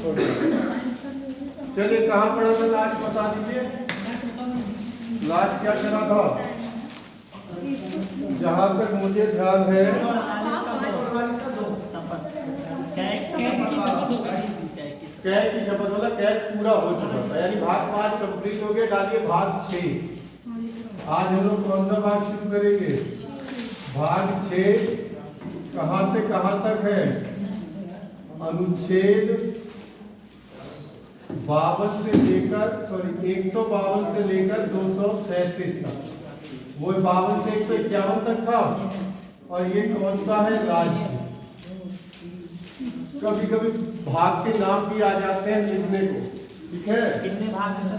चलिए कहाँ पढ़ा था लास्ट बता दीजिए। लास्ट क्या करा था? जहाँ तक मुझे ध्यान है कैग की शपथ वाला कैग पूरा हो चुका था, यानी भाग 5 कंप्लीट हो गया। डालिए भाग 6। आज हम लोग कौन सा भाग शुरू करेंगे? भाग 6 कहाँ से कहाँ तक है? अनुच्छेद 52 से लेकर 152 से लेकर 237 तक। वो 52 से 151 तक था। और ये कौन सा है? राज्य। कभी कभी भाग के नाम भी आ जाते हैं लिखने को, ठीक है? कितने भाग हैं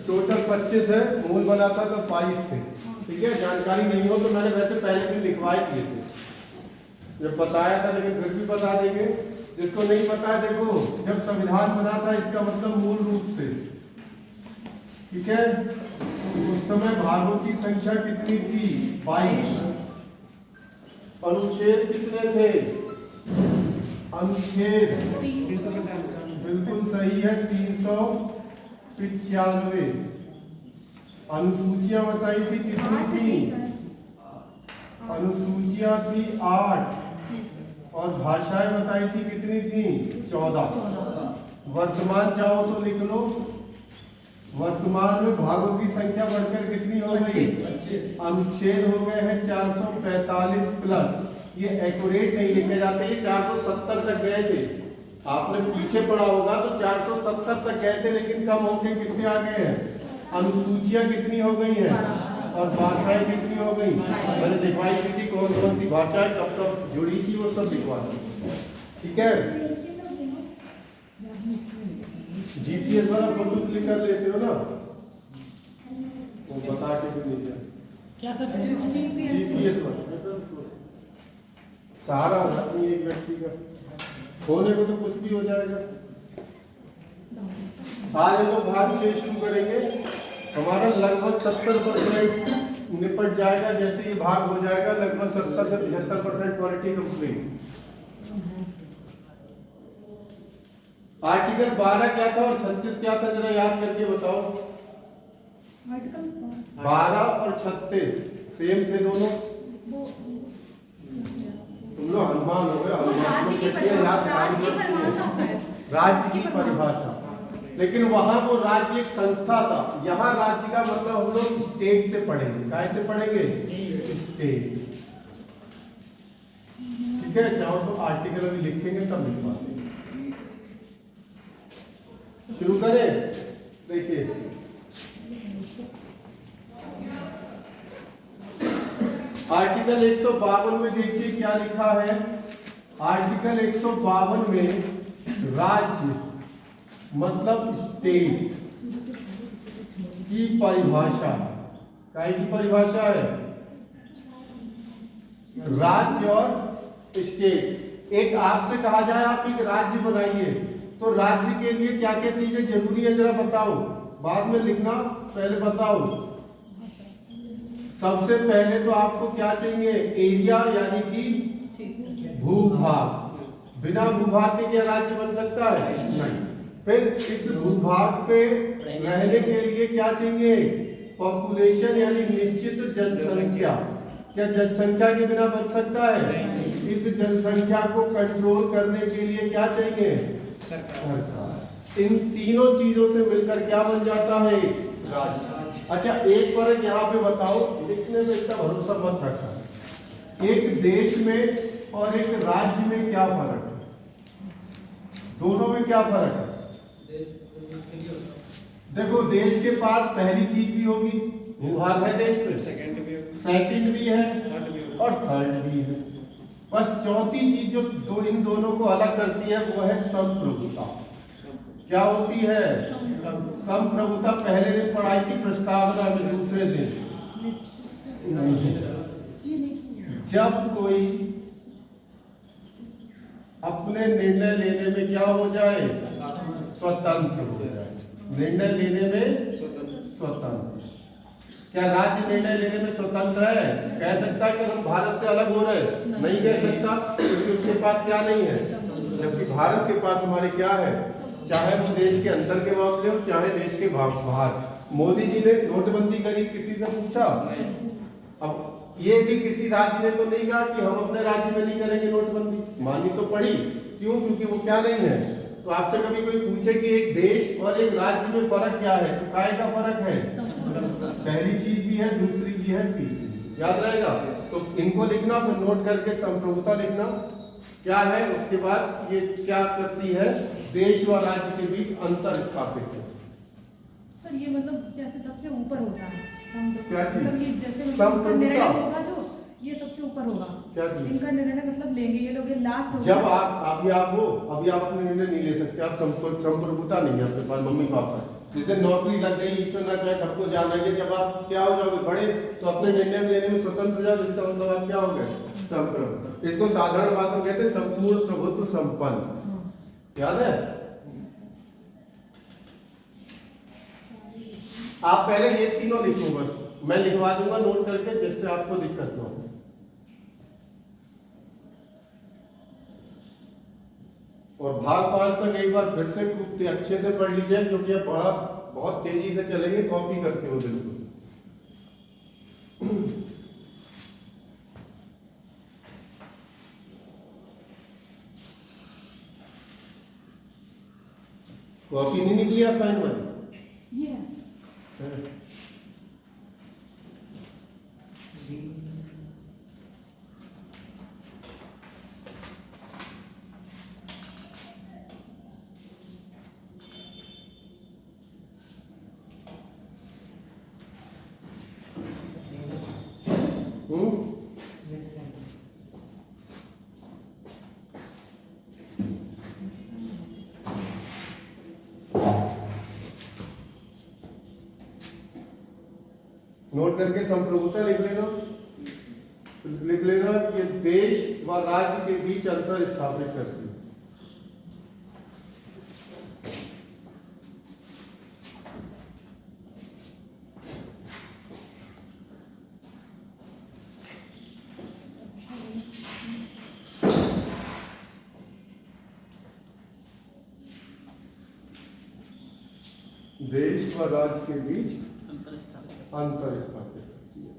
टोटल 25 है। मूल बनाता तो 22 थे, ठीक है? जानकारी नहीं हो तो मैंने वैसे पहले भी लिखवाए किए थे, जब बताया था, लेकिन फिर भी बता देंगे। जिसको नहीं पता है, देखो जब संविधान बना था, इसका मतलब मूल रूप से, ठीक है, उस समय भागों की संख्या कितनी थी? 22। अनुच्छेद कितने थे? अनुच्छेद बिल्कुल सही है 395। अनुसूचियां बताई थी कितनी थी? अनुसूचियां थी 8 और भाषाएं बताई थी कितनी थी? 14। वर्तमान चाहो तो लिख लो। वर्तमान में भागों की संख्या बढ़कर कितनी हो गई? अनुच्छेद हो गए हैं 445 प्लस। ये एक्यूरेट नहीं लिखे जाते, ये 470 तक गए थे। आपने पीछे पढ़ा होगा तो 470 तक गए थे, लेकिन कम होके कितने आ गए हैं? अनुसूचियां कितनी हो गई हैं और भाषाएं कितनी हो गई? मैंने दिखाई की थी कौन कौन सी भाषाएं कब कब जुड़ी थी, वो सब दिखवा दी, ठीक है? जीपीएस वाला फोटो क्लिक कर लेते हो ना, वो बता के भी नहीं जाए क्या सर? जीपीएस वाला सहारा होना चाहिए एक व्यक्ति का, होने को तो कुछ भी हो जाएगा। आज हम लोग भाग 6 शुरू करेंगे। हमारा लगभग 70% निपट जाएगा। जैसे ये भाग हो जाएगा लगभग 70 से 75% क्वालिटी कंप्लीट। आर्टिकल 12 क्या था और 36 क्या था, जरा याद करके बताओ। 12 और 36 सेम थे दोनों। तुम लोग हनुमान हो गए। राज्य की परिभाषा, लेकिन वहां वो राज्य एक संस्था था। यहाँ राज्य का मतलब हम लोग स्टेट से पढ़ेंगे। कैसे पढ़ेंगे? स्टेट, ठीक है? चाहो तो आर्टिकल अभी लिखेंगे तब लिखवाते हैं। शुरू करें? देखिए आर्टिकल 152 में देखिए क्या लिखा है। आर्टिकल 152 में राज्य मतलब स्टेट की परिभाषा, काय की परिभाषा है? राज्य और स्टेट। एक आपसे कहा जाए आप एक राज्य बनाइए, तो राज्य के लिए क्या क्या चीजें जरूरी है जरा बताओ। बाद में लिखना, पहले बताओ। सबसे पहले तो आपको क्या चाहिए? एरिया, यानी कि भूभाग। बिना भूभाग के क्या राज्य बन सकता है? नहीं। फिर इस भूभाग पे रहने के लिए क्या चाहिए? पॉपुलेशन, यानी निश्चित जनसंख्या। क्या जनसंख्या के बिना बन सकता है? इस जनसंख्या को कंट्रोल करने के लिए क्या चाहिए? सरकार। इन तीनों चीजों से मिलकर क्या बन जाता है? राज्य। अच्छा, एक फर्क यहाँ पे बताओ, लिखने में इतना भरोसा मत रखना। एक देश में और एक राज्य में क्या फर्क है? दोनों में क्या फर्क है? देखो, देश के पास पहली चीज भी होगी, भूभाग है देश पे, सेकंड भी है और थर्ड भी है। बस चौथी चीज जो इन दोनों को अलग करती है वो है संप्रभुता। क्या होती है? संप्रभुता। पहले दिन पढ़ाई थी प्रस्तावना में, दूसरे दिन जब कोई अपने निर्णय लेने में क्या हो जाए? स्वतंत्र हो जाए। निर्णय लेने में स्वतंत्र। क्या राज्य निर्णय लेने में स्वतंत्र है? कह सकता है कि हम भारत से अलग हो रहे? नहीं कह सकता, क्योंकि उसके पास क्या नहीं है। जबकि भारत के पास हमारे क्या है? चाहे वो देश के अंदर के मामले हो चाहे देश के बाहर। मोदी जी ने नोटबंदी करी, किसी से पूछा? अब ये भी किसी राज्य ने तो नहीं कहा कि हम अपने राज्य में नहीं करेंगे नोटबंदी, मानी तो पड़ी। क्यों? क्योंकि वो क्या नहीं है। तो आपसे कभी कोई पूछे कि एक देश और एक राज्य में फर्क क्या है, तो काय का फर्क है? पहली चीज भी है, दूसरी भी है, तीसरी भी। याद रहेगा। तो इनको लिखना, फिर नोट करके संप्रभुता लिखना क्या है। उसके बाद ये क्या करती है, देश व राज्य के बीच अंतर स्थापित है। सर ये मतलब जैसे सबसे ऊपर होता है क्या चीज? मतलब ये जैसे मतलब निर्णय होगा जो ये सबसे ऊपर होगा। क्या चीज? इनका निर्णय मतलब लेंगे ये लोग, ये लास्ट होगा। जब आप हो, अभी आप अपने निर्णय नहीं ले सकते, आप संप्रभुता नहीं है आपके पास, मम्मी पापा है। जिस दिन नौकरी लग गई, ईश्वर ना चाहे सबको जाना है, जब आप क्या हो जाओगे, बड़े, तो अपने निर्णय लेने में स्वतंत्र हो जाओगे। इसका मतलब आप क्या हो गए? संप्रभु। इसको साधारण भाषा में कहते हैं संपूर्ण प्रभुत्व संपन्न। याद है? आप पहले ये तीनों लिखो, बस मैं लिखवा दूंगा नोट करके, जिससे आपको दिक्कत ना हो। और भाग 5 तक एक बार फिर से खूब अच्छे से पढ़ लीजिए, क्योंकि अब पढ़ा बहुत तेजी से चलेंगे, कॉपी करते हो बिल्कुल। कॉपी नहीं निकली असाइनमेंट? ये है। नोट करके संप्रभुता लिख लेना। लिख लेना कि ये देश व राज्य के बीच अंतर स्थापित करती है। देश व राज्य के बीच अंतर स्थापित करती है।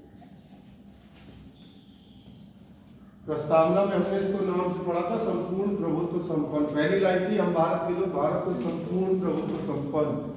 प्रस्तावना में हमने इसको नाम से पढ़ा था संपूर्ण प्रभुत्व संपन्न। पहली लाइन थी, हम भारत के लोग, भारत को संपूर्ण प्रभुत्व संपन्न।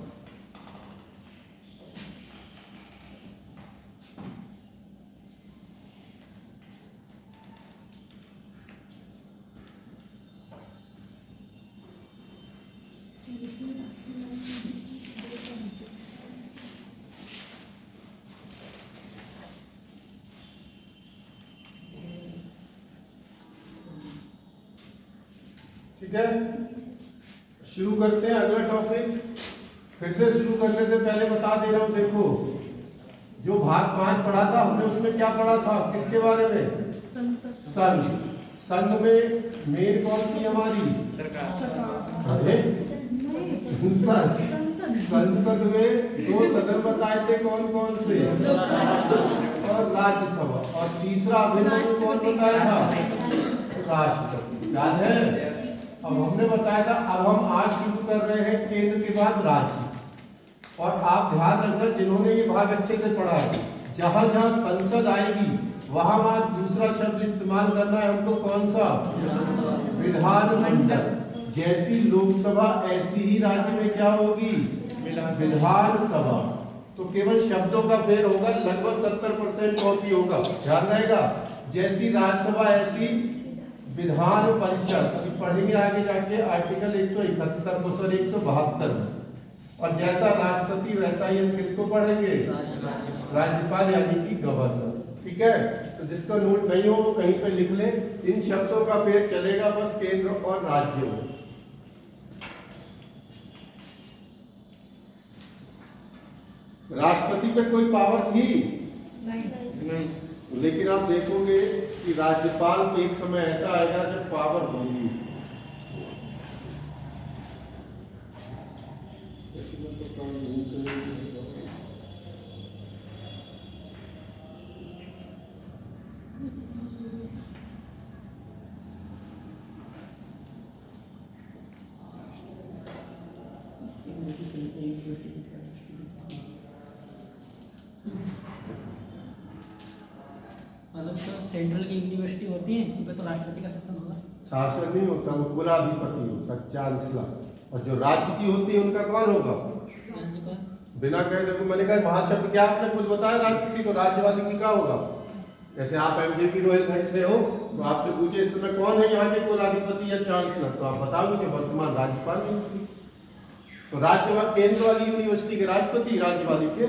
ठीक है, शुरू करते हैं अगला टॉपिक। फिर से शुरू करने से पहले बता दे रहा हूं, देखो जो भाग 5 पढ़ा था हमने, उसमें क्या पढ़ा था, किसके बारे में? संघ। संघ में मेन कौन थी हमारी? सरकार। संसद में 2 सदन बताए थे, कौन कौन से? और राज्यसभा। और तीसरा अभिन्न कौन बताया था? राष्ट्रपति। याद है? अब हमने बताया था, अब हम आज शुरू कर रहे हैं केंद्र के बाद राज्य। और आप ध्यान रखना, जिन्होंने ये भाग अच्छे से पढ़ा है, जहां जहां संसद आएगी वहां वहां दूसरा शब्द इस्तेमाल करना है हमको, कौन सा? विधानमंडल। जैसी लोकसभा ऐसी ही राज्य में क्या होगी? विधानसभा। तो केवल शब्दों का फेर होगा, लगभग 70% कॉपी होगा, ध्यान रहेगा। जैसी राज्यसभा ऐसी विधान परिषद, पढ़ेंगे आगे जाके आर्टिकल 171 को, सॉरी 172 में। और जैसा राष्ट्रपति वैसा ही हम किसको पढ़ेंगे? राज्यपाल, यानी कि गवर्नर। ठीक है, तो जिसका नोट नहीं हो वो कहीं पे लिख ले। इन शब्दों का फेर चलेगा बस केंद्र और राज्य में। राष्ट्रपति पे कोई पावर थी? नहीं। लेकिन आप देखोगे कि राज्यपाल पे एक समय ऐसा आएगा जब पावर होगी। मतलब सर सेंट्रल की यूनिवर्सिटी होती है उन पे तो राष्ट्रपति का शासन होगा। शासन नहीं होता, वो कुलाधिपति होता, चांसलर। और जो राज्य की होती है उनका कौन होगा? राज्यपाल। बिना कहे देखो, मैंने कहा महाशब्द क्या आपने खुद बताया राष्ट्रपति, तो राज्य वाले की क्या होगा? जैसे आप एमजेपी रोहिलखंड से हो तो आपसे पूछे इस समय कौन है यहाँ के कुलाधिपति या चांसलर, तो आप बताओगे कि वर्तमान राज्यपाल यूनिवर्सिटी। तो राज्य केंद्र वाली यूनिवर्सिटी के राष्ट्रपति, राज्य वाली के,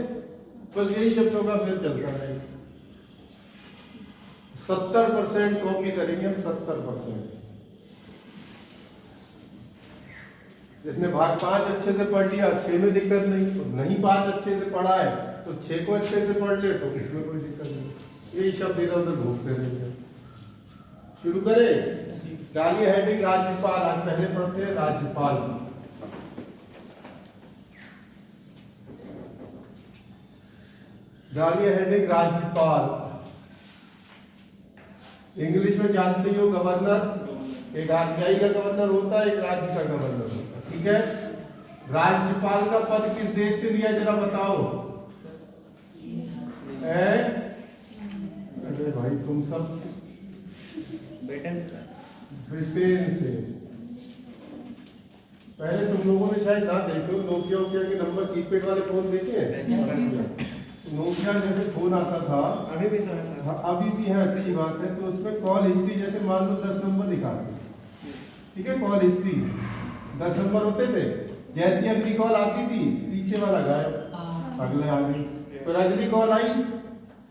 बस यही शब्दों का फिर चलता रहेगा। 70% कॉपी करेंगे हम, 70%। जिसने भाग 5 अच्छे से पढ़ लिया, 6 में दिक्कत नहीं, तो नहीं 5 अच्छे से पढ़ा है तो 6 को अच्छे से पढ़ ले तो इसमें कोई दिक्कत नहीं। यही शब्द इधर उधर घूमते रहेंगे। शुरू करें, डालिए हेडिंग राज्यपाल। आज पहले पढ़ते हैं राज्यपाल। डालिए हेडिंग राज्यपाल। इंग्लिश में जानते हो गवर्नर, एक आरबीआई का गवर्नर होता है, एक राज्य का गवर्नर होता है, ठीक है। राज्यपाल का पद किस देश से लिया जरा बताओ? अरे भाई तुम सब ब्रिटेन से। पहले तुम लोगों ने शायद ना देखो, नोकिया के नंबर कीपैड वाले फोन देखे हैं? नोकिया जैसे फोन आता था, अभी भी अभी भी है, अच्छी बात है। तो उसमें कॉल हिस्ट्री जैसे मान लो 10 नंबर दिखाते, ठीक है, कॉल हिस्ट्री 10 नंबर होते थे। जैसी अगली कॉल आती थी पीछे वाला गायब, अगले आ गई, फिर अगली कॉल आई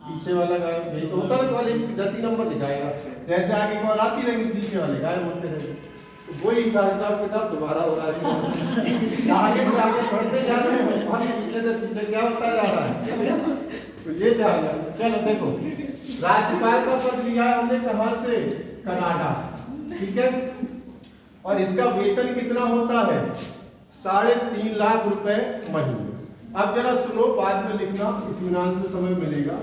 पीछे वाला गायब। यही तो होता है, कॉल हिस्ट्री 10 ही नंबर दिखाएगा। जैसे आगे कॉल आती रहेगी पीछे वाले गायब होते रहेंगे। तो वही हिसाब किताब दोबारा हो रहा है। आगे से आगे बढ़ते जा रहे हैं और पीछे से पीछे क्या होता जा रहा है, तो ये ध्यान रखो। चलो देखो, राज्यपाल का पद लिया हमने कहां से? कनाडा, ठीक है। और इसका वेतन कितना होता है? 3.5 लाख रुपए महीने। अब जरा सुनो, बाद में लिखना, इत्मीनान से समय मिलेगा।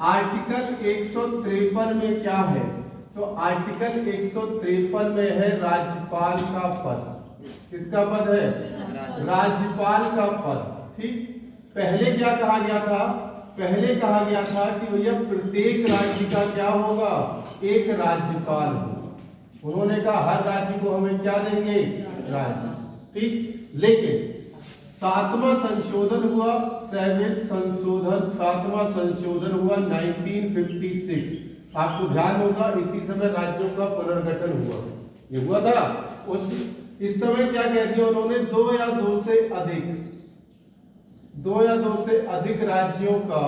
आर्टिकल 153 में क्या है? तो आर्टिकल 153 में है राज्यपाल का पद। किसका पद है? राज्यपाल का पद, ठीक। पहले क्या कहा गया था? पहले कहा गया था कि भैया प्रत्येक राज्य का क्या होगा? एक राज्यपाल होगा। उन्होंने कहा हर राज्य को हमें क्या देंगे? राज्य, ठीक। लेकिन 7वां संशोधन हुआ, 7वां संशोधन हुआ 1956। आपको ध्यान होगा इसी समय राज्यों का पुनर्गठन हुआ, ये हुआ था। इस समय क्या कह दिया उन्होंने? 2 या 2 से अधिक राज्यों का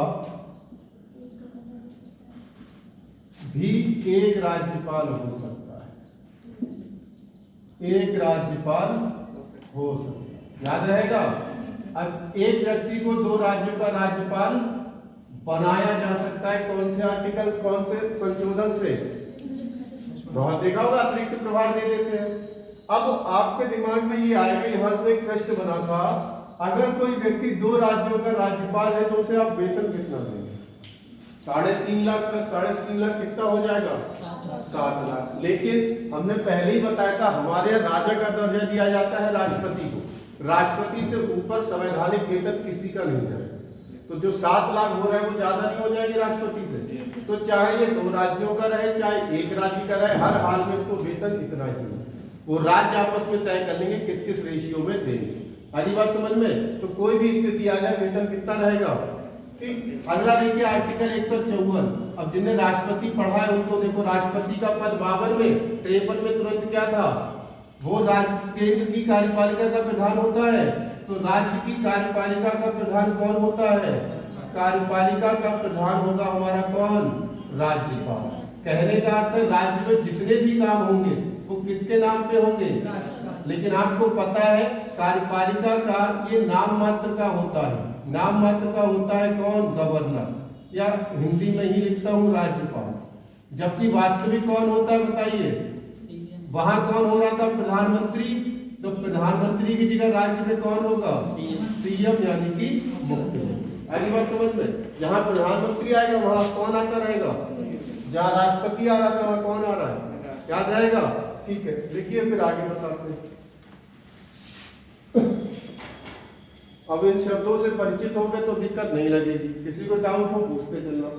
भी एक राज्यपाल हो सकता है। एक राज्यपाल हो सकता है, याद रहेगा। अब एक व्यक्ति को 2 राज्यों का राज्यपाल बनाया जा सकता है। कौन से आर्टिकल, कौन से संशोधन से? बहुत देखा होगा, अतिरिक्त प्रभार दे देते हैं। अब आपके दिमाग में ये आएगा, यहां से एक प्रश्न बना था, अगर कोई व्यक्ति 2 राज्यों का राज्यपाल है तो उसे आप वेतन कितना देंगे? 3.5 लाख प्लस 3.5 लाख कितना हो जाएगा? 7 लाख। लेकिन हमने पहले ही बताया था, हमारे यहाँ राजा का दर्जा दिया जाता है राष्ट्रपति को। राष्ट्रपति से ऊपर संवैधानिक वेतन किसी का नहीं जाएगा। तो जो 7 लाख हो रहा है वो ज्यादा नहीं हो जाएगी राष्ट्रपति से? तो चाहे ये 2 राज्यों का रहे चाहे एक राज्य का रहे, हर हाल में इसको वेतन इतना ही है। वो राज्य आपस में तय कर लेंगे किस किस रेशियो में देंगे। आधी बात समझ में? तो कोई भी स्थिति आ जाए वेतन कितना रहेगा, ठीक। अगला देखिए आर्टिकल 154। अब जिन्हें राष्ट्रपति पढ़ा है उनको देखो, राष्ट्रपति का पद 52 में, 53 में तुरंत क्या था? वो राज्य केंद्र की कार्यपालिका का प्रधान होता है। तो राज्य की कार्यपालिका का प्रधान कौन होता है? कार्यपालिका का प्रधान होगा हमारा कौन? राज्यपाल। कहने का अर्थ है राज्य में जितने भी काम होंगे वो किसके नाम पे होंगे? लेकिन आपको पता है कार्यपालिका का ये नाम मात्र का होता है। नाम मात्र का होता है कौन? गवर्नर, या हिंदी में ही लिखता हूँ राज्यपाल। जबकि वास्तविक कौन होता है बताइए? वहां कौन हो रहा था? प्रधानमंत्री। तो प्रधानमंत्री की जगह राज्य में कौन होगा? सीएम, यानी कि मुख्यमंत्री। आगे बात समझ में? जहां प्रधानमंत्री आएगा वहां कौन आता रहेगा? जहां राष्ट्रपति आ रहा था वहां कौन आ रहा है? याद रहेगा, ठीक है। देखिए फिर आगे बताते हैं। अब इन शब्दों से परिचित हो गए तो दिक्कत नहीं लगेगी। किसी को डाउट हो पूछते चलना।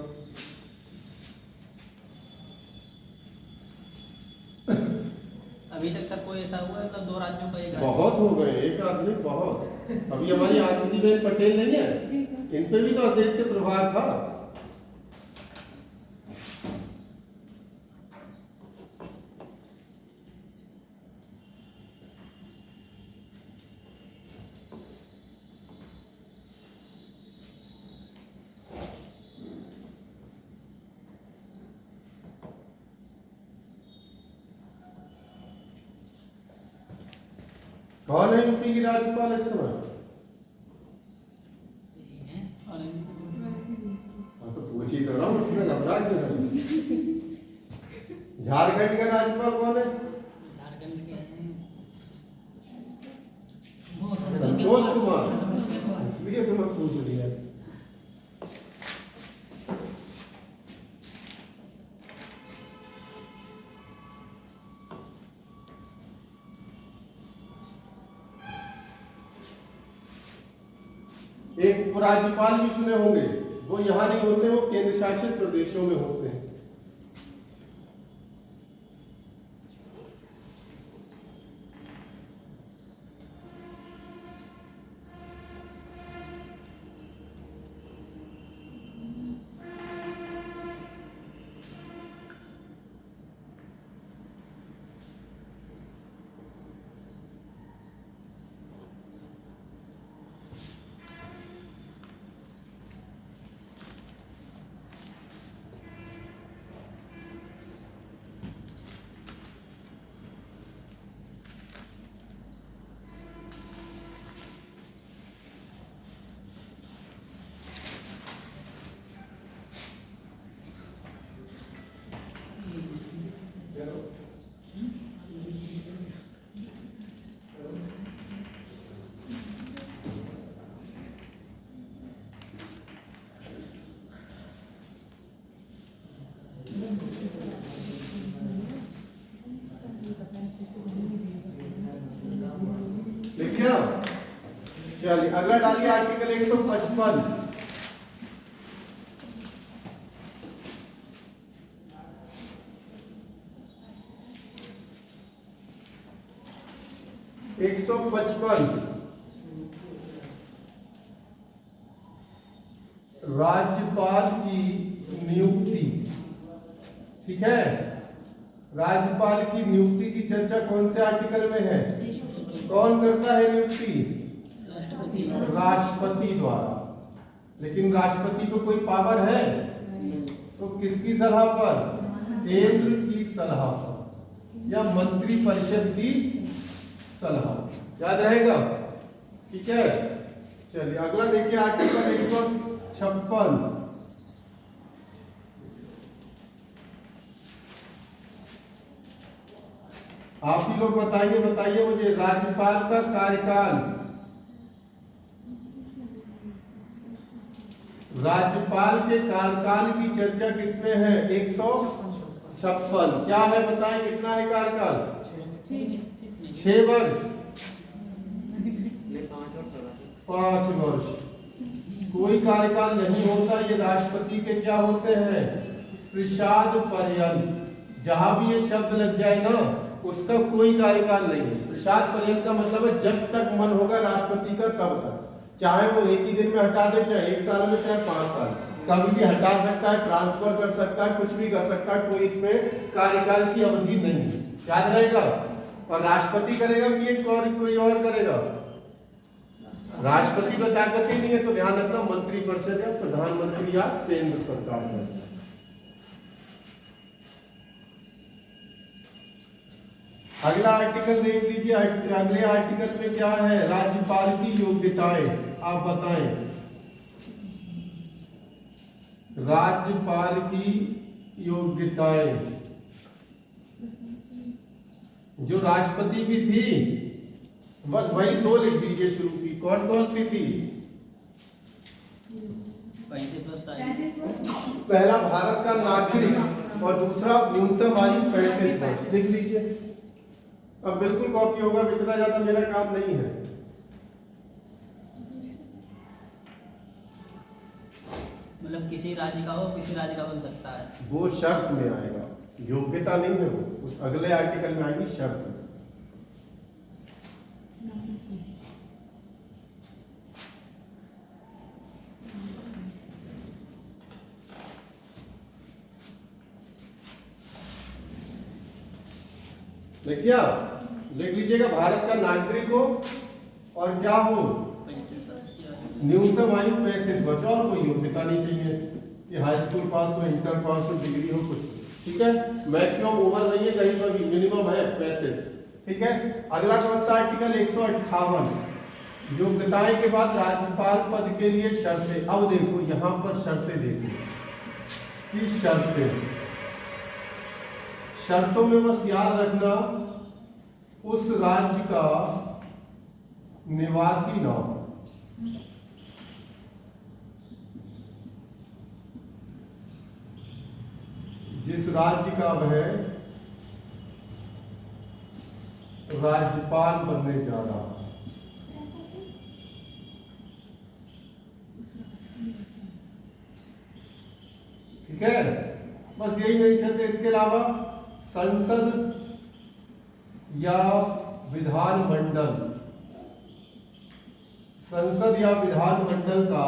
अभी तक सर कोई ऐसा हुआ है मतलब 2 राज्यों का एक राज्य? बहुत हो गए, एक आदमी बहुत। अभी हमारी आनंदीबेन पटेल नहीं है, जी सर। इन पे भी तो अतिरिक्त प्रभार था। कौन है यूपी की राज्यपाल इस समय? हाँ तो पूछ ही कर रहा हूँ, उसमें घबरा क्यों है? झारखंड का राज्यपाल कौन है? झारखंड के हैं संतोष कुमार। इसलिए तुम्हें पूछ लिया। एक उपराज्यपाल भी सुने होंगे, वो यहाँ नहीं होते, वो केंद्र शासित प्रदेशों में होते हैं। देखिए चलिए अगला डालिए आर्टिकल 155। राज्यपाल की नियुक्ति। ठीक है, राज्यपाल की नियुक्ति की चर्चा कौन से आर्टिकल में है? कौन करता है नियुक्ति? राष्ट्रपति द्वारा। लेकिन राष्ट्रपति को कोई पावर है? तो किसकी सलाह पर? केंद्र की सलाह पर या मंत्री परिषद की सलाह। याद रहेगा? ठीक है, चलिए अगला देखिए आर्टिकल 156। आप ही लोग बताइए मुझे, राज्यपाल का कार्यकाल, राज्यपाल के कार्यकाल की चर्चा किसमें है? 156। क्या है बताएं, कितना है कार्यकाल? 6 वर्ष, 5 वर्ष। कोई कार्यकाल नहीं होता, ये राष्ट्रपति के क्या होते हैं? प्रसाद पर्यंत। जहां भी ये शब्द लग जाए ना, उसका कोई कार्यकाल नहीं है। प्रसाद पर्यंत का मतलब है जब तक मन होगा राष्ट्रपति का तब तक, चाहे वो एक ही दिन में हटा दे, चाहे 1 साल में, चाहे 5 साल, कभी भी हटा सकता है, ट्रांसफर कर सकता है, कुछ भी कर सकता है, कोई इसमें कार्यकाल की अवधि नहीं है। याद रहेगा? और राष्ट्रपति करेगा कि एक और कोई और करेगा? राष्ट्रपति को ताकत ही नहीं है, तो ध्यान रखना मंत्री परिषद या प्रधानमंत्री या केंद्र सरकार है। अगला आर्टिकल देख लीजिए, अगले आर्टिकल में क्या है? राज्यपाल की योग्यताएं। आप बताएं, राज्यपाल की योग्यताएं जो राष्ट्रपति की थी, बस वही 2 लिख दीजिए शुरू की। कौन कौन सी थी? 35 वर्ष। पहला भारत का नागरिक और दूसरा न्यूनतम आयु 35 वर्ष। लिख लीजिए। अब बिल्कुल कॉपी होगा, इतना ज्यादा मेरा काम नहीं है। मतलब किसी राज्य का हो किसी राज्य का बन सकता है। वो शर्त में आएगा, योग्यता नहीं है, वो उस अगले आर्टिकल में आएगी शर्त। देखिए लिख लीजिएगा, भारत का नागरिक हो और क्या हो, न्यूनतम आयु 35 वर्ष, और कोई योग्यता नहीं चाहिए कि हाई स्कूल पास हो, इंटर पास हो, डिग्री हो, कुछ। ठीक है, मैक्सिमम उम्र नहीं है कहीं पर भी, मिनिमम है 35। ठीक है, अगला कौन सा आर्टिकल 158, योग्यताएं के बाद राज्यपाल पद के लिए शर्तें। अब देखो यहां पर शर्तें देखो कि शर्तों में बस याद रखना उस राज्य का निवासी ना हो, जिस राज्य का वह राज्यपाल बनने जा रहा है। ठीक है, बस यही नहीं चलते। इसके अलावा संसद या विधानमंडल, संसद या विधानमंडल का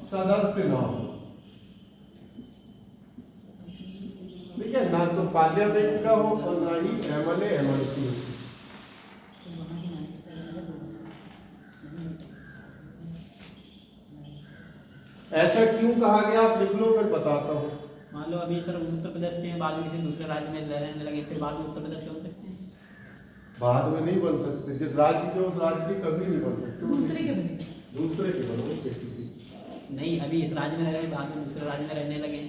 सदस्य ना हो। ठीक है, ना तो पार्लियामेंट का हो और ना ही एमएलए एमएलसी हो। ऐसा क्यों कहा गया आप लिख लो, फिर बताता हूँ। मान लो अभी सर उत्तर प्रदेश के बाद में किसी दूसरे राज्य में रहने लगे, फिर बाद में उत्तर प्रदेश के बन सकते हैं? बाद में नहीं बन सकते, जिस राज्य के उस राज्य की कभी नहीं बन सकते, दूसरे के बने, दूसरे के बनो किसी की। नहीं, अभी इस राज्य में रह रहे, बाद में दूसरे राज्य में रहने लगे।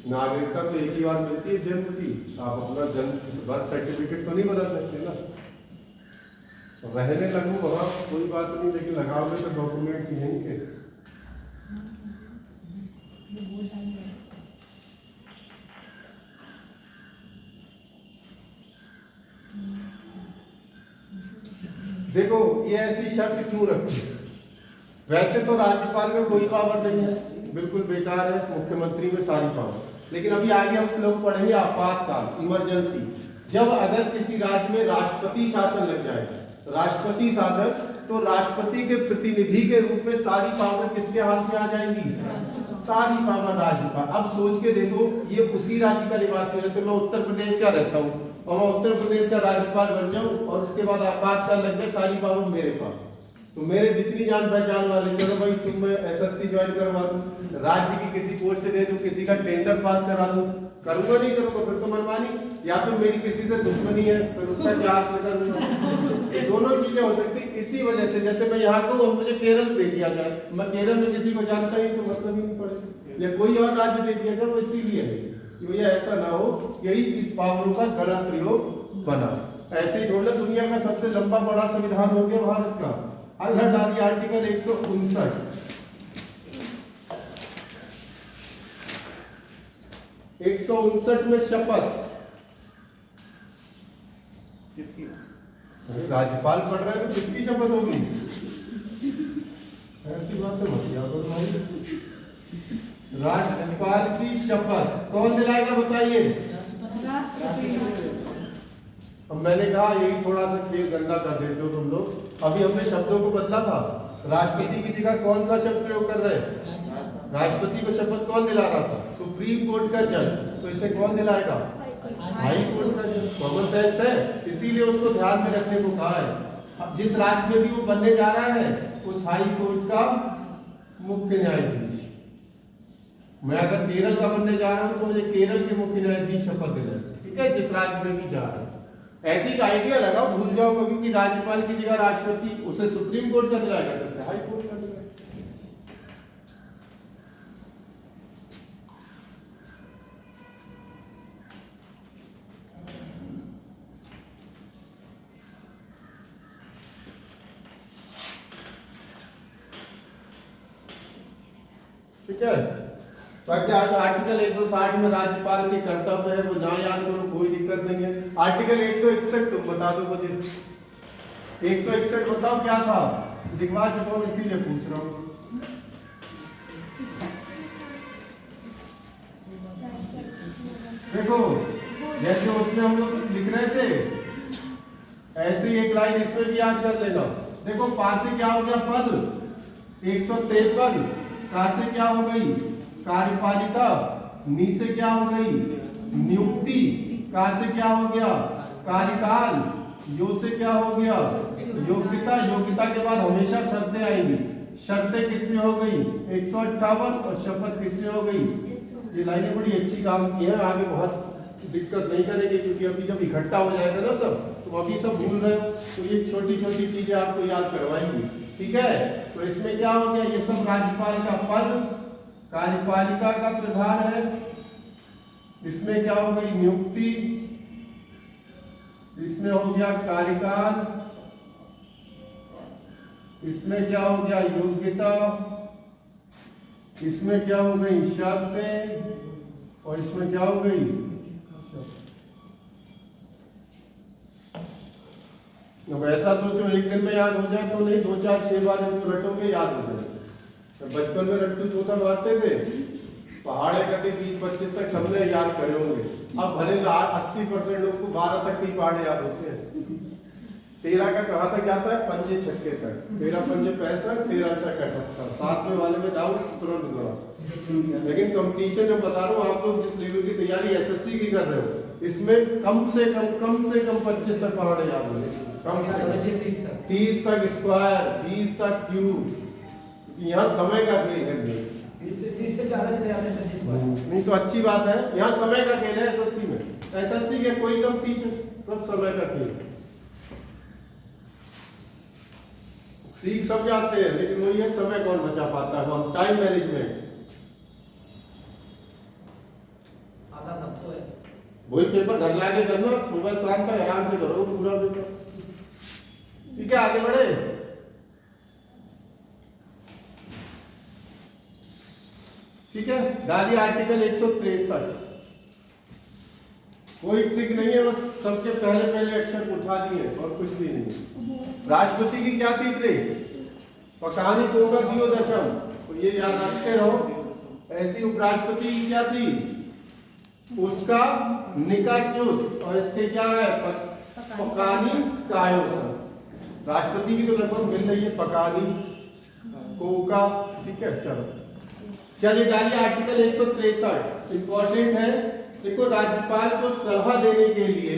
नागरिकता तो एक ही बार मिलती है जन्म की, आप अपना जन्म बर्थ सर्टिफिकेट तो नहीं बदल सकते ना। रहने लगो वहाँ कोई बात नहीं, लेकिन लगाओगे तो डॉक्यूमेंट्स यहीं के। देखो ये ऐसी शर्त क्यों रखी है? वैसे तो राज्यपाल में कोई पावर नहीं है, बिल्कुल बेकार है, मुख्यमंत्री में सारी पावर। लेकिन अभी आगे हम लोग पढ़ेंगे आपातकाल, इमरजेंसी। जब अगर किसी राज्य में राष्ट्रपति शासन लग जाए, राष्ट्रपति शासन, तो राष्ट्रपति के प्रतिनिधि के रूप में सारी पावर किसके हाथ में आ जाएंगी? सारी पावर राज्यपाल। अब सोच के देखो, ये उसी राज्य का निवासी, जैसे मैं उत्तर प्रदेश का रहता हूँ और मैं उत्तर प्रदेश का राज्यपाल बन जाऊं और उसके बाद आपातकाल लग जाए, सारी पावर मेरे पास। तो मेरे जितनी जान पहचान वाले, चलो भाई तुम एसएससी ज्वाइन करवा दूं, राज्य की किसी पोस्ट दे दूं, किसी का टेंडर पास करा दूं, करूंगा नहीं करूंगा फिर तो मनमानी, या फिर मेरी किसी से दुश्मनी है फिर उसका क्या हासिल करूंगा। दोनों चीजें हो सकती। इसी वजह से जैसे मैं यहाँ को और मुझे केरल दे दिया जाए, मैं केरल में किसी को जानता ही तो मतलब ही नहीं पड़ेगा, या कोई और राज्य दे दिया जाए, वो इसीलिए है कि भैया ऐसा ना हो, यही इस पावरों का गलत प्रयोग बना। ऐसे ही थोड़ा दुनिया का सबसे लंबा बड़ा संविधान हो गया भारत का। अगला डालिए आर्टिकल 159। 159 में शपथ किसकी? राज्यपाल पढ़ रहे हैं तो किसकी शपथ होगी? ऐसी बात तो मत किया करो भाई। राष्ट्रपाल की शपथ कौन दिलाएगा बताइए? अब मैंने कहा यही थोड़ा सा खेल गंदा कर देते हो तुम लोग। अभी हमने शब्दों को बदला था, राष्ट्रपति की जगह कौन सा शब्द प्रयोग कर रहे हैं? राष्ट्रपति को शपथ कौन दिला रहा था? सुप्रीम कोर्ट का जज। तो इसे कौन दिलाएगा? हाई कोर्ट का जज। कॉमन सेंस है, इसीलिए उसको ध्यान में रखने को कहा है। अब जिस राज्य में भी वो बनने जा रहा है, उस हाई कोर्ट का मुख्य न्यायाधीश। मैं अगर केरल का बनने जा रहा हूं तो मुझे केरल के मुख्य न्यायाधीश शपथ दिलाए। ठीक है, जिस राज्य में भी जा रहा है। ऐसी का आइडिया लगाओ, भूल जाओ कभी कि राज्यपाल की जगह राष्ट्रपति, उसे सुप्रीम कोर्ट का दिलाएगा, तो हाई कोर्ट का दिलाएगा। ठीक है, बाकी आर्टिकल 160 में राज्यपाल के कर्तव्य है, वो ना याद करो, कोई दिक्कत नहीं है। आर्टिकल 161 तुम बता दो मुझे, 161 बताओ क्या था? दिखवा चुका हूं इसीलिए पूछ रहा हूँ। देखो जैसे उसमें हम लोग लिख रहे थे, ऐसे ही एक लाइन इसमें भी याद कर लेना। देखो पा से क्या हो गया पद 153, का से क्या हो गई कार्यपालिका, नी से क्या हो गई नियुक्ति, का से क्या हो गया कार्यकाल, यो से क्या हो गया योग्यता, योग्यता के बाद हमेशा शर्तें आएंगी। शर्तें किसमें हो गई 158 और शपथ किसमें हो गई। ये लाइनें बड़ी अच्छी काम की है, आगे बहुत दिक्कत नहीं करेंगे क्योंकि अभी जब इकट्ठा हो जाएगा ना सब, तो अभी सब भूल रहे हो तो ये छोटी छोटी चीजें आपको याद करवाएंगी। ठीक है, तो इसमें क्या हो गया, ये सब राज्यपाल का पद, कार्यपालिका का प्रधान है, इसमें क्या हो गई नियुक्ति, इसमें हो गया कार्यकाल, इसमें क्या हो गया योग्यता, इसमें क्या हो गई शर्तें, और इसमें क्या हो गई। अब ऐसा सोचो एक दिन में याद हो जाए तो नहीं, 2 4 6 बार जब रटोगे याद हो जाए। तो बचपन में रट्टू चौथा मारते थे, पहाड़े कभी 20-25 तक सबने याद करे होंगे। अब भले 80% लोग को 12 तक के पहाड़े याद होते हैं। 13 का कहाँ तक जाता है, पंजे छक्के तक, 13 पंजे 65, 13 छक्के 78, 7 में वाले में डाउट तुरंत करो। लेकिन कंपटीशन में बता रहा हूँ, आप लोग जिस लेवल की तैयारी एसएससी की कर रहे हो, इसमें कम से कम 25 तक पहाड़े याद होंगे, कम से कम 30 तक स्क्वायर, 20 तक क्यूब। यहाँ समय का खेल है, 30 से 40 चले जाते हैं। नहीं तो अच्छी बात है, यहाँ समय का खेल है एसएससी में। एसएससी के कोई कंपटीशन, सब समय का खेल। सीख सब जाते हैं लेकिन वही है, समय कौन बचा पाता है, हम टाइम मैनेजमेंट आता सबको है। वही पेपर घर लाके करना, सुबह शाम तक आराम से करो पूरा पेपर। ठीक है, आगे बढ़े। ठीक है, डालिए आर्टिकल 163। कोई ट्रिक नहीं है, बस सबके पहले पहले अक्षर उठा दिए और कुछ भी नहीं। राष्ट्रपति की क्या थी ट्रिक, पकानी को का दियो दशम, तो ये याद रखते रहो। ऐसी उपराष्ट्रपति की क्या थी, उसका निकाचुस, और इसके क्या है पकानी कायोस। राष्ट्रपति की तो लगभग मिल रही है पकानी कोका। ठीक है, चलो चलिए डालिए आर्टिकल 163, इंपॉर्टेंट है। देखो राज्यपाल को सलाह देने के लिए,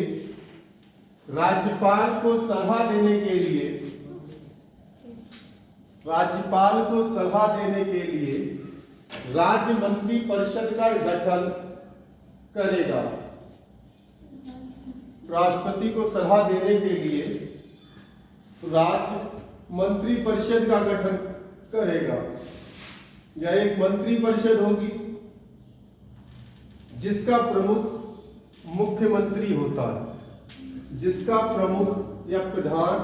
राज्यपाल को सलाह देने के लिए, राज्यपाल को सलाह देने के लिए राज्य मंत्री परिषद का गठन करेगा। राष्ट्रपति को सलाह देने के लिए राज्य मंत्री परिषद का गठन करेगा, या एक मंत्री परिषद होगी जिसका प्रमुख मुख्यमंत्री होता है, जिसका प्रमुख या प्रधान,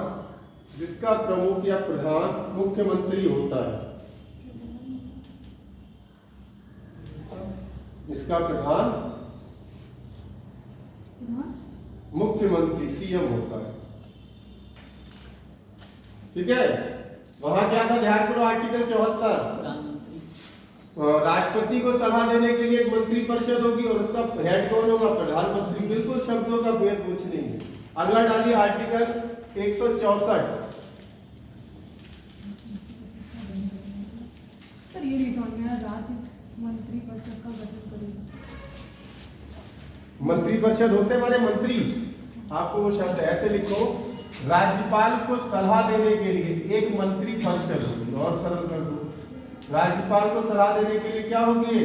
जिसका प्रमुख या प्रधान मुख्यमंत्री होता है, इसका प्रधान मुख्यमंत्री सीएम होता है। ठीक है, वहां क्या था ध्यान करो, आर्टिकल 74, राष्ट्रपति को सलाह देने के लिए एक मंत्री परिषद होगी और उसका हेड कौन होगा, प्रधानमंत्री। बिल्कुल शब्दों का भेद कुछ नहीं है। अगला डालिए आर्टिकल 164। सर ये नहीं समझ में आया, राज्य मंत्री परिषद का गठन करेगा। मंत्री परिषद होते बड़े मंत्री, आपको वो शब्द ऐसे लिखो, राज्यपाल को सलाह देने के लिए एक मंत्री परिषद होगी। और सरल कर दो, राज्यपाल को सलाह देने के लिए क्या होगी,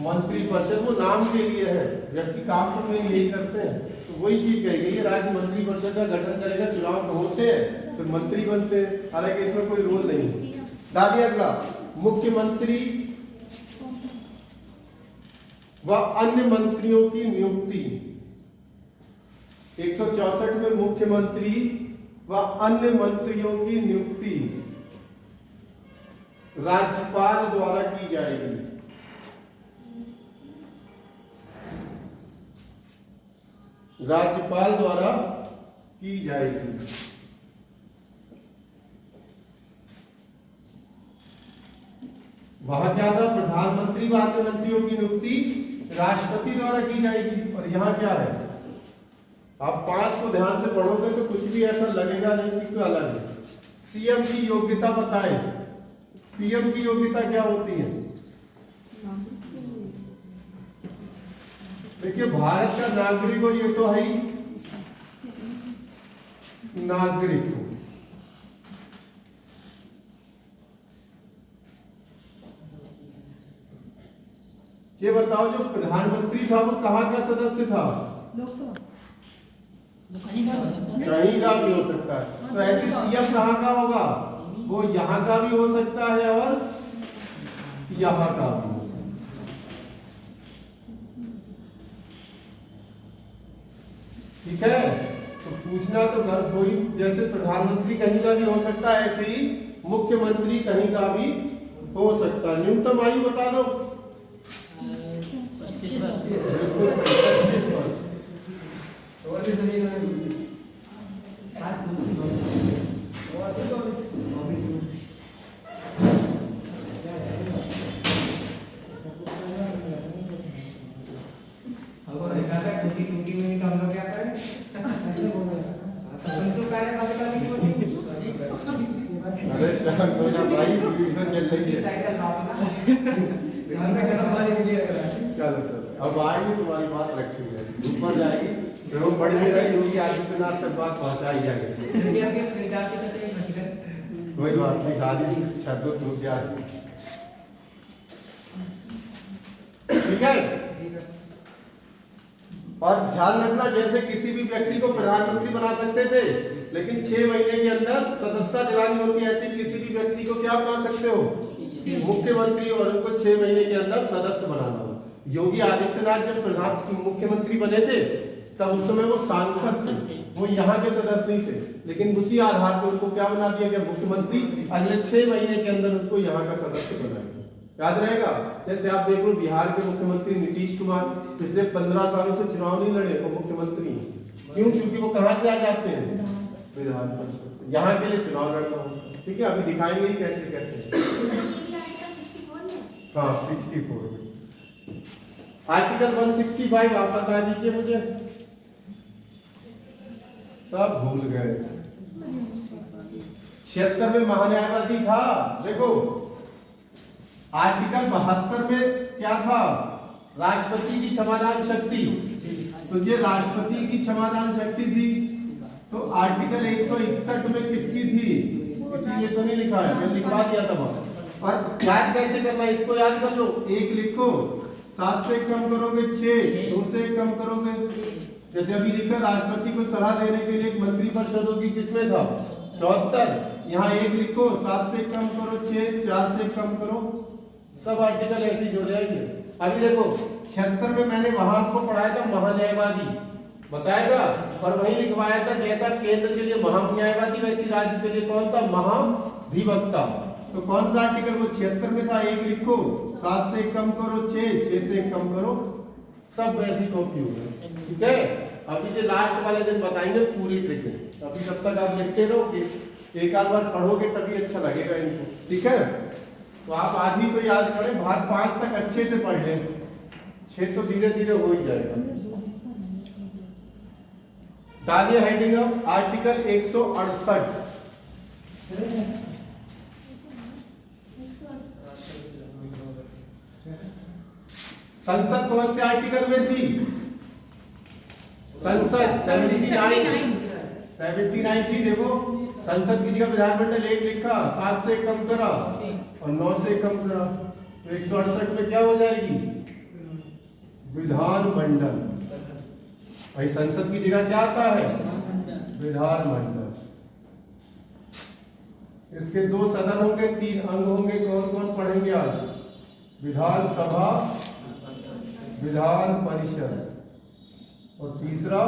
मंत्री परिषद। वो नाम के लिए है, व्यक्ति काम तो में यही करते हैं, तो वही चीज कही गई है, राज्य मंत्री परिषद का गठन करेगा। चुनाव तो होते हैं फिर मंत्री बनते हैं, हालांकि इसमें कोई रोल नहीं है। डालिए अगला, मुख्यमंत्री व अन्य मंत्रियों की नियुक्ति। 164 में मुख्यमंत्री व अन्य मंत्रियों की नियुक्ति राज्यपाल द्वारा की जाएगी। राज्यपाल द्वारा की जाएगी। वहां क्या था, प्रधानमंत्री व अन्य मंत्रियों की नियुक्ति राष्ट्रपति द्वारा की जाएगी। और यहाँ क्या है, आप 5 को ध्यान से पढ़ोगे तो कुछ भी ऐसा लगेगा नहीं कि कोई अलग है। सीएम की योग्यता बताएं, पीएम की योग्यता क्या होती है? देखिए भारत का नागरिक हो, ये तो है ही नागरिक हो। ये बताओ जो प्रधानमंत्री था वो कहाँ का सदस्य था? लोकसभा वो कहीं का हो सकता है। कहीं का भी हो सकता है। तो ऐसे सीएम कहाँ का होगा? वो यहाँ का भी हो सकता है और यहाँ का भी हो सकता है। ठीक है, तो पूछना तो घर कोई, जैसे प्रधानमंत्री कहीं का भी हो सकता है ऐसे ही मुख्यमंत्री कहीं का भी हो सकता है। न्यूनतम आयु बता दो। 25 वर्ष। बिल्कुल सही, 25 वर्ष। और भी सही है। आज दूसरी बात। और भी तो अगर ऐसा है किसी टूटी में तो हम लोग क्या करें? ऐसे बोल रहे हैं। उनको कार्य करने का भी अरे शांत हो जा भाई, वीडियो चल रही है। टाइटल नाम ना। हमने करना वाली वीडियो करा। चलो चलो, अब आएगी तुम्हारी बात रखी है, ऊपर जाएगी फिर वो बड़ी में रही होगी, आदित्यनाथ तक बात पहुंचाई जाएगी। इंडिया के सरकार के तहत एक महीने कोई बात नहीं, गाली शब्दों तो क्या है। ठीक है, और ध्यान रखना जैसे किसी भी व्यक्ति को प्रधानमंत्री बना सकते थे, लेकिन 6 महीने के अंदर सदस्यता दिलानी होती है, ऐसे किसी भी व्यक्ति को क्या बना सकते हो? मुख्यमंत्री, और उनको 6 महीने के अंदर सदस्य बनाना हो। योगी आदित्यनाथ जब प्रधान मुख्यमंत्री बने थे तब उस समय वो सांसद थे, वो यहाँ के सदस्य नहीं थे, लेकिन उसी आधार पर उनको क्या बना दिया गया? मुख्यमंत्री। अगले 6 महीने के अंदर उनको यहाँ का सदस्य बनाएंगे। याद रहेगा, जैसे आप देखो बिहार के मुख्यमंत्री नीतीश कुमार पिछले 15 सालों से चुनाव नहीं लड़े, वो मुख्यमंत्री हैं। क्यों? क्योंकि वो कहाँ से आ जाते हैं? विधान परिषद। यहाँ के लिए चुनाव लड़ना होगा। ठीक है, अभी दिखाएंगे ही कैसे कैसे। हाँ 64 में आर्टिकल 165 आप बता दीजिए मुझे, सब भूल गए। 76 में महान्यायवादी था। देखो आर्टिकल 72 में क्या था? राष्ट्रपति की क्षमादान शक्ति। तो ये राष्ट्रपति की क्षमादान शक्ति थी। तो आर्टिकल 161 में किसकी थी? इसीलिए तो नहीं लिखा है, मैं लिखवा दिया था वहां। और याद कैसे करना है, इसको याद कर लो। 1 लिखो, 7 से कम करोगे 6, 2 से कम करोगे। जैसे अभी लिखा राष्ट्रपति को सलाह देने के लिए एक मंत्री परिषद होगी, किसमें था? 74। यहाँ 1 लिखो, 7 से कम करो 6, 4 से कम करो, सब आर्टिकल ऐसे ही जुड़ जाएंगे। अभी देखो 76 में मैंने वहां आपको पढ़ाया था महान्यायवादी, बताया था, और वही लिखवाया था जैसा केंद्र के लिए महान्यायवादी वैसी राज्य के लिए कौन था? महाधिवक्ता। तो कौन सा आर्टिकल? वो 76 में था। 1 लिखो, 7 से कम करो 6, 6 से कम करो, सब वैसी कॉपी हो गए। ठीक है, अभी जो लास्ट वाले दिन बताएंगे पूरी ट्रिक है। अभी जब तक आप लिखते रहोगे, एक आध बार पढ़ोगे तभी अच्छा लगेगा इनको। ठीक है, तो आप आधी तो याद करें, भाग 5 तक अच्छे से पढ़ लें, 6 तो धीरे धीरे हो ही जाएगा। डालिए हेडिंग अप आर्टिकल 168। संसद कौन से आर्टिकल में थी? संसद 79 थी। देखो संसद की जगह विधानमंडल 1 लिखा, 7 से कम करा और 9 से कम करा, तो 168 में क्या हो जाएगी? विधानमंडल। भाई संसद की जगह क्या आता है? विधानमंडल। इसके 2 सदन होंगे, 3 अंग होंगे। कौन कौन पढ़ेंगे आज? विधानसभा, विधान परिषद, और तीसरा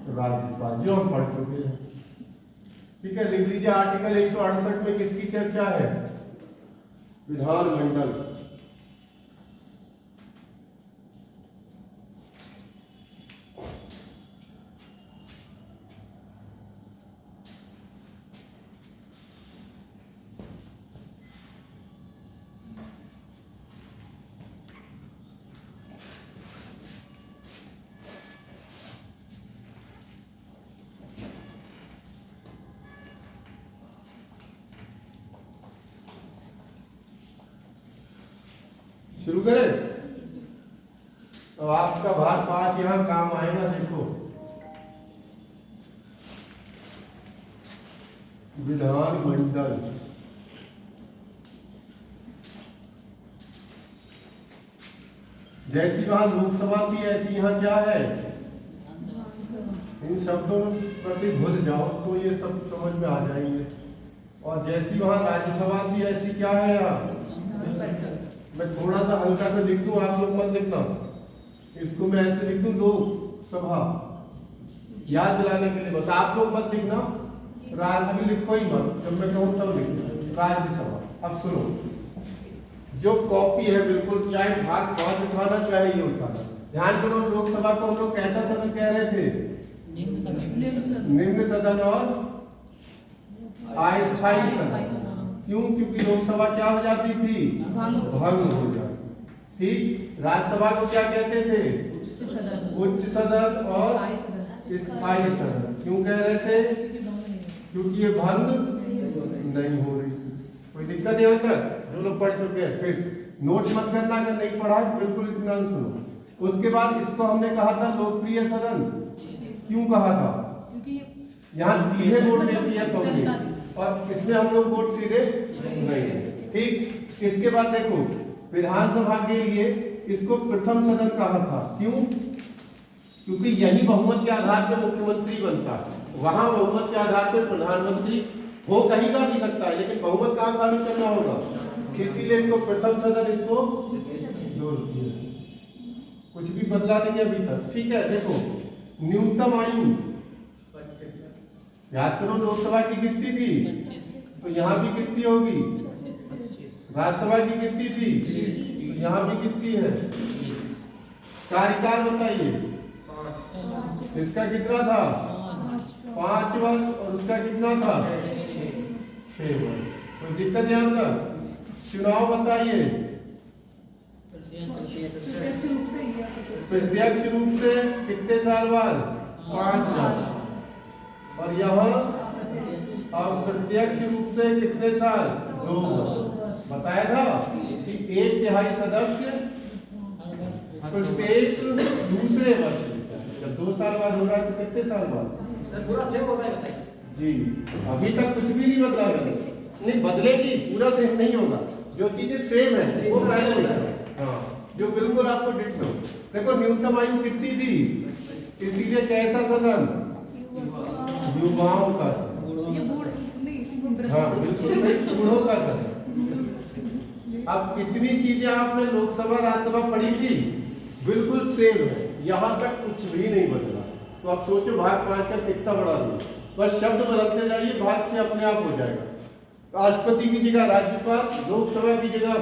राज्यपाल, जो हम पढ़ चुके हैं। ठीक है, लिख लीजिए आर्टिकल 168 में किसकी चर्चा है? विधानमंडल। शुरू करें। तो आपका भाग 5 यहाँ काम आएगा। देखो, विधानमंडल, जैसी वहां लोकसभा थी ऐसी यहाँ क्या है। इन शब्दों पर भी भूल जाओ तो ये सब समझ में आ जाएंगे। और जैसी वहां राज्यसभा थी ऐसी क्या है यहाँ। मैं थोड़ा सा हल्का सा लिख दूं, आप लोग मत लिखना। इसको मैं ऐसे लिख दूं, लोकसभा, याद दिलाने के लिए बस। आप लोग मत लिखना, राज्य भी लिखो ही मत, जब मैं कहूँ तब लिखना राज्यसभा। अब सुनो, जो कॉपी है बिल्कुल, चाहे भाग 5 उठाना चाहे ये उठाना, ध्यान करो। लोकसभा को हम लोग कैसा सदन कह रहे थे। निम्न सदन और अस्थायी सदन। क्यों? क्योंकि लोकसभा क्या हो जाती थी, भंग हो जाती। ठीक। राज्यसभा को क्या कहते थे, उच्च सदन और स्थायी सदन। क्यों कह रहे थे, क्योंकि ये भंग नहीं हो रही। कोई दिक्कत यहाँ तक? जो लोग पढ़ चुके हैं फिर नोट मत करना, अगर नहीं पढ़ा है बिल्कुल इत्मीनान सुनो। उसके बाद इसको हमने कहा था लोकप्रिय सदन। क्यों कहा था, यहाँ सीधे वोट देती है पब्लिक, और इसमें हम लोग वोट सीधे नहीं। ठीक। इसके बाद देखो, विधानसभा के लिए इसको प्रथम सदन कहा था। क्यों? क्योंकि यही बहुमत के आधार पर मुख्यमंत्री बनता है। वहां बहुमत के आधार पर प्रधानमंत्री हो कहीं का भी सकता है, लेकिन बहुमत कहाँ साबित करना होगा। इसीलिए इसको प्रथम सदन, इसको कुछ भी बदला नहीं है अभी तक। ठीक है। देखो, न्यूनतम आयु याद करो, लोकसभा की कितनी थी, तो यहाँ भी कितनी होगी। राज्यसभा की कितनी थी, तो यहाँ भी कितनी है। कार्यकाल बताइए, इसका कितना था, 5 वर्ष, और उसका कितना था, 6 वर्ष। कोई दिक्कत यहाँ तक? चुनाव बताइए, प्रत्यक्ष रूप से कितने साल बाद, 5 वर्ष। और यहाँ अप्रत्यक्ष रूप से कितने साल, 2 वर्ष। बताया था कि 1/3 सदस्य प्रत्येक दूसरे वर्ष, जब 2 साल बाद हो रहा है तो कितने साल बाद। पूरा सेम होता है जी। अभी तक कुछ भी नहीं बदला है, नहीं बदलेगी, पूरा सेम नहीं होगा। जो चीजें सेम है वो पहले लिखा है। हाँ, जो बिल्कुल आपको डिट्टो। देखो, न्यूनतम आयु कितनी थी, इसीलिए कैसा सदन, युवाओं का सदन। हाँ बिल्कुल सही, बूढ़ों का सदन। अब इतनी चीजें आपने लोकसभा राज्यसभा पढ़ी थी, बिल्कुल सेम है, यहाँ तक कुछ भी नहीं बदला। तो आप सोचो भाग 5 का कितना बड़ा रूप। बस शब्द बदलते जाइए, भाग 6 अपने आप हो जाएगा। राष्ट्रपति की जगह राज्यपाल, लोकसभा की जगह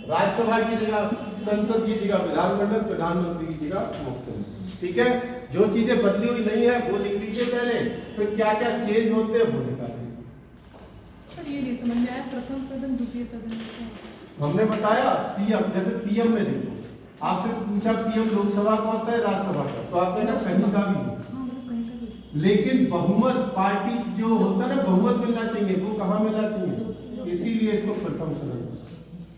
राज्यसभा की जगह संसद की जगह विधानमंडल, प्रधानमंत्री की जगह मुख्यमंत्री। ठीक है। जो चीजें बदली हुई नहीं है वो लिख लीजिए पहले, फिर क्या क्या चेंज होते हैं वो निकालिए। सर ये नहीं समझ में आया, प्रथम सदन द्वितीय सदन। हमने बताया सीएम, जैसे पीएम में देखो, आपसे पूछा पीएम लोकसभा का होता है राज्यसभा का, तो आपने कहा कहीं का भी। लेकिन बहुमत पार्टी जो होता है ना, बहुमत मिलना चाहिए, वो कहाँ मिलना चाहिए, इसीलिए इसको प्रथम सदन।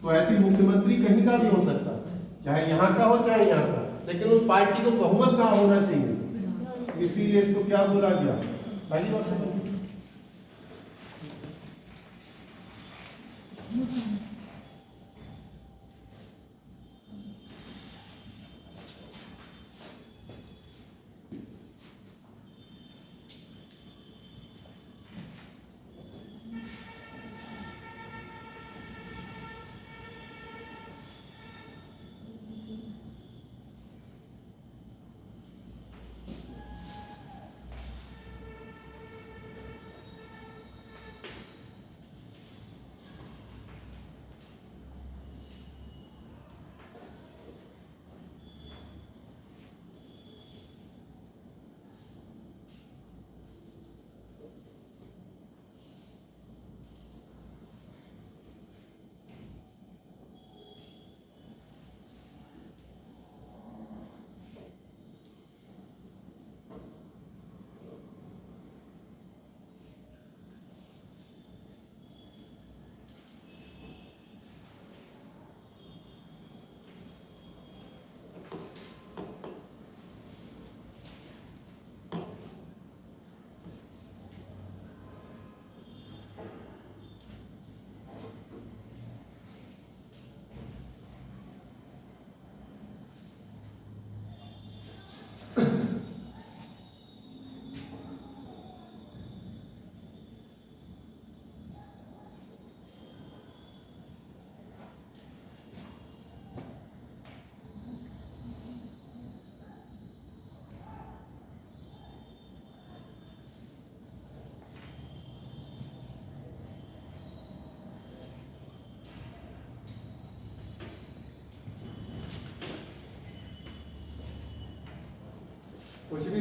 तो ऐसी मुख्यमंत्री कहीं का भी हो सकता है, चाहे यहाँ का हो चाहे यहाँ का, लेकिन उस पार्टी को बहुमत कहाँ होना चाहिए, इसीलिए इसको क्या बोला गया, पहली बार समझ।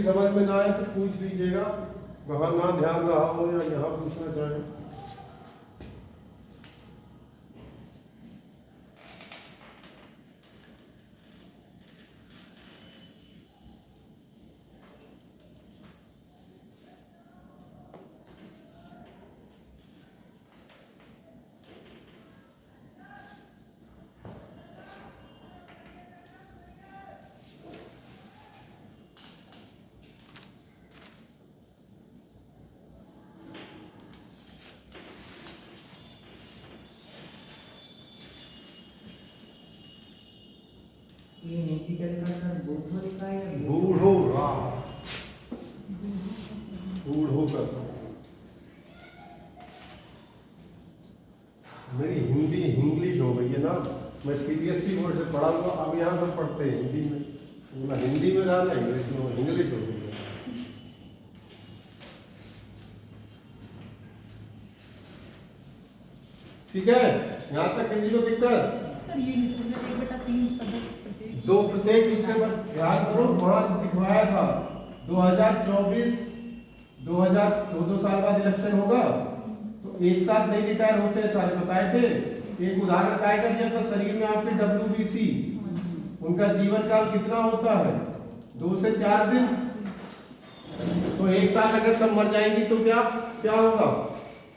समझ में ना आए तो पूछ लीजिएगा, वहाँ ना ध्यान रहा हो या यहाँ पूछना चाहें। ये नीचे का लिखा है बूढ़ो लिखा है या बूढ़ो बूढ़ो का मेरी हिंदी इंग्लिश हो गई है ना, मैं सीबीएसई बोर्ड से पढ़ा हुआ, अब यहाँ सब पढ़ते हैं हिंदी में, ना हिंदी में जाना इंग्लिश में, इंग्लिश हो गई है। ठीक है, यहाँ तक किसी को दिक्कत? सर ये नहीं समझ में, 1/3 सदस्य प्रत्येक दो प्रत्येक रूप से बस याद करो, वहां दिखवाया था 2024 दो साल बाद इलेक्शन होगा तो एक साथ नहीं रिटायर होते हैं सारे, बताए थे। एक उदाहरण काय का दिया था, शरीर में आपके WBC उनका जीवन काल कितना होता है? 2 से 4 दिन। तो एक साथ अगर सब मर जाएंगी तो क्या होगा?